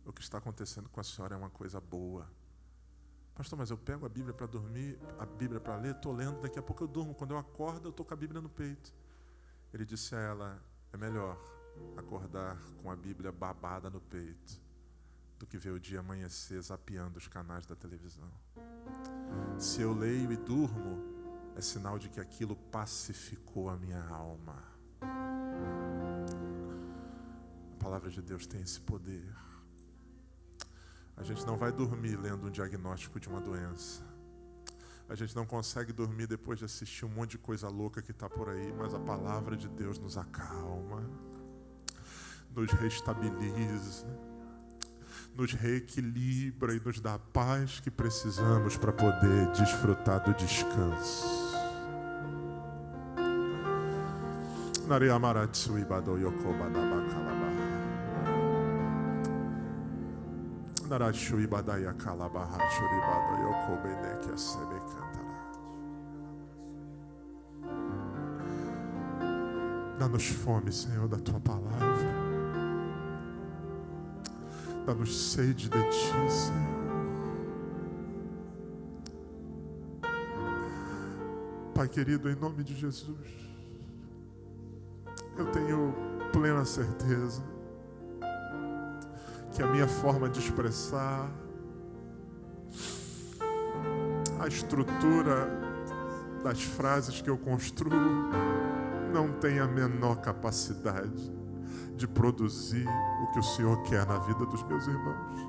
O que está acontecendo com a senhora é uma coisa boa. Pastor, mas eu pego a Bíblia para dormir, a Bíblia para ler, estou lendo, daqui a pouco eu durmo. Quando eu acordo, eu estou com a Bíblia no peito. Ele disse a ela: é melhor acordar com a Bíblia babada no peito do que ver o dia amanhecer zapeando os canais da televisão. Se eu leio e durmo, é sinal de que aquilo pacificou a minha alma. A palavra de Deus tem esse poder. A gente não vai dormir lendo um diagnóstico de uma doença. A gente não consegue dormir depois de assistir um monte de coisa louca que está por aí, mas a palavra de Deus nos acalma, nos restabiliza, nos reequilibra e nos dá a paz que precisamos para poder desfrutar do descanso. Dá-nos fome, Senhor, da Tua palavra. Dá-nos sede de Ti, Senhor. Pai querido, em nome de Jesus, eu tenho plena certeza que a minha forma de expressar, a estrutura das frases que eu construo, não tem a menor capacidade de produzir o que o Senhor quer na vida dos meus irmãos.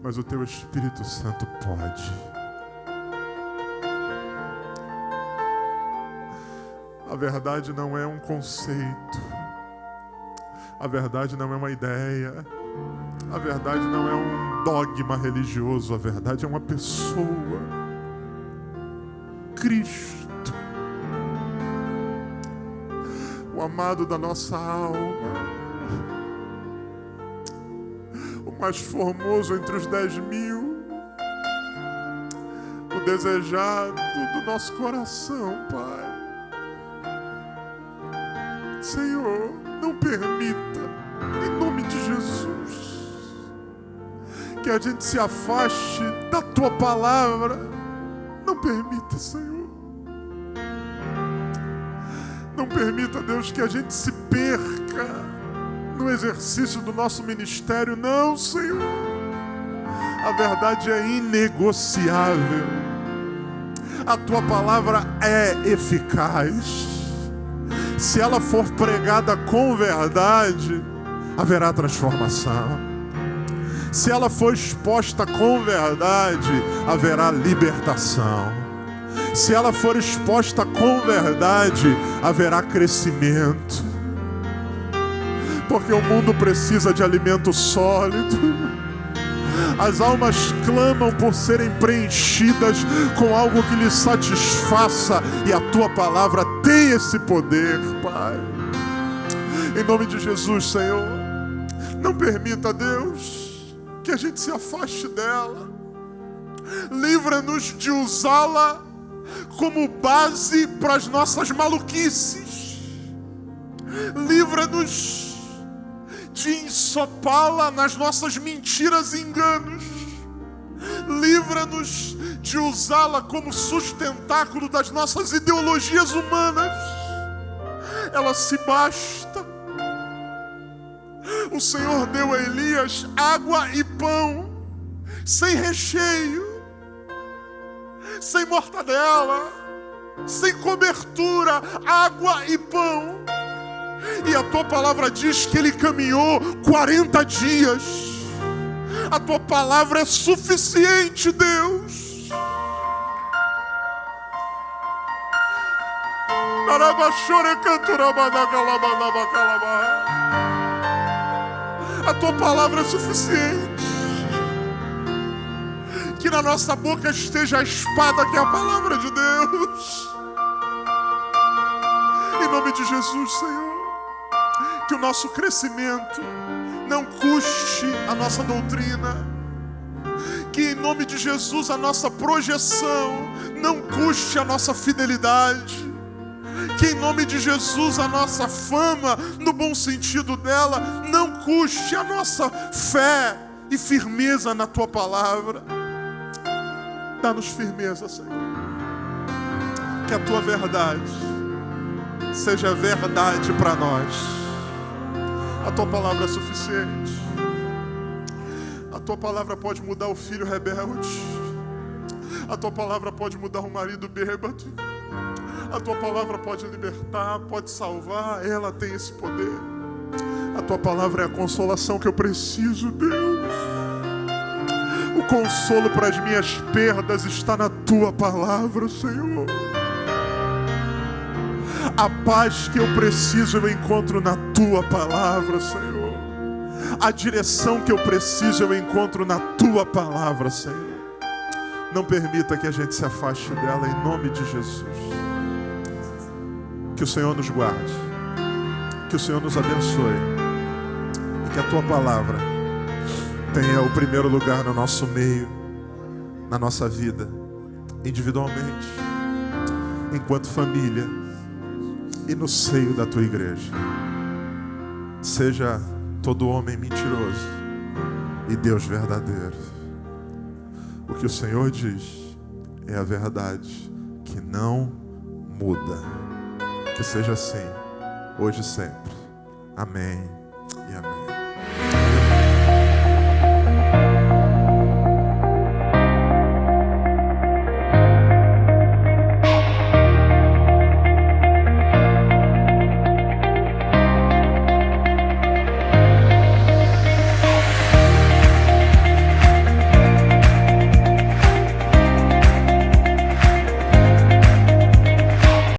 Mas o Teu Espírito Santo pode. A verdade não é um conceito. A verdade não é uma ideia. A verdade não é um dogma religioso. A verdade é uma pessoa. Cristo. O amado da nossa alma. O mais formoso entre os 10.000. O desejado do nosso coração, Pai. Senhor, não permita, em nome de Jesus, que a gente se afaste da Tua palavra. Não permita, Senhor. Não permita, Deus, que a gente se perca no exercício do nosso ministério. Não, Senhor. A verdade é inegociável. A Tua palavra é eficaz. Se ela for pregada com verdade, haverá transformação. Se ela for exposta com verdade, haverá libertação. Se ela for exposta com verdade, haverá crescimento. Porque o mundo precisa de alimento sólido. As almas clamam por serem preenchidas com algo que lhes satisfaça. E a Tua palavra tem esse poder, Pai. Em nome de Jesus, Senhor, não permita, Deus, que a gente se afaste dela. Livra-nos de usá-la como base para as nossas maluquices. Livra-nos de ensopá-la nas nossas mentiras e enganos. Livra-nos de usá-la como sustentáculo das nossas ideologias humanas. Ela se basta. O Senhor deu a Elias água e pão, sem recheio, sem mortadela, sem cobertura, água e pão. E a Tua palavra diz que ele caminhou 40 dias. A Tua palavra é suficiente, Deus. A Tua palavra é suficiente. Que na nossa boca esteja a espada que é a palavra de Deus. Em nome de Jesus, Senhor. que o nosso crescimento não custe a nossa doutrina, que em nome de Jesus a nossa projeção não custe a nossa fidelidade, que em nome de Jesus a nossa fama, no bom sentido dela, não custe a nossa fé e firmeza na Tua palavra. Dá-nos firmeza, Senhor. Que a Tua verdade seja verdade para nós. A Tua palavra é suficiente. A Tua palavra pode mudar o filho rebelde. A Tua palavra pode mudar o marido bêbado. A Tua palavra pode libertar, pode salvar. Ela tem esse poder. A Tua palavra é a consolação que eu preciso, Deus. O consolo para as minhas perdas está na Tua palavra, Senhor. A paz que eu preciso eu encontro na Tua palavra, Senhor. A direção que eu preciso eu encontro na Tua palavra, Senhor. Não permita que a gente se afaste dela, em nome de Jesus. Que o Senhor nos guarde, que o Senhor nos abençoe e que a Tua palavra tenha o primeiro lugar no nosso meio, na nossa vida, individualmente, enquanto família e no seio da Tua igreja. Seja todo homem mentiroso e Deus verdadeiro. O que o Senhor diz é a verdade que não muda. Que seja assim, hoje e sempre. Amém e amém.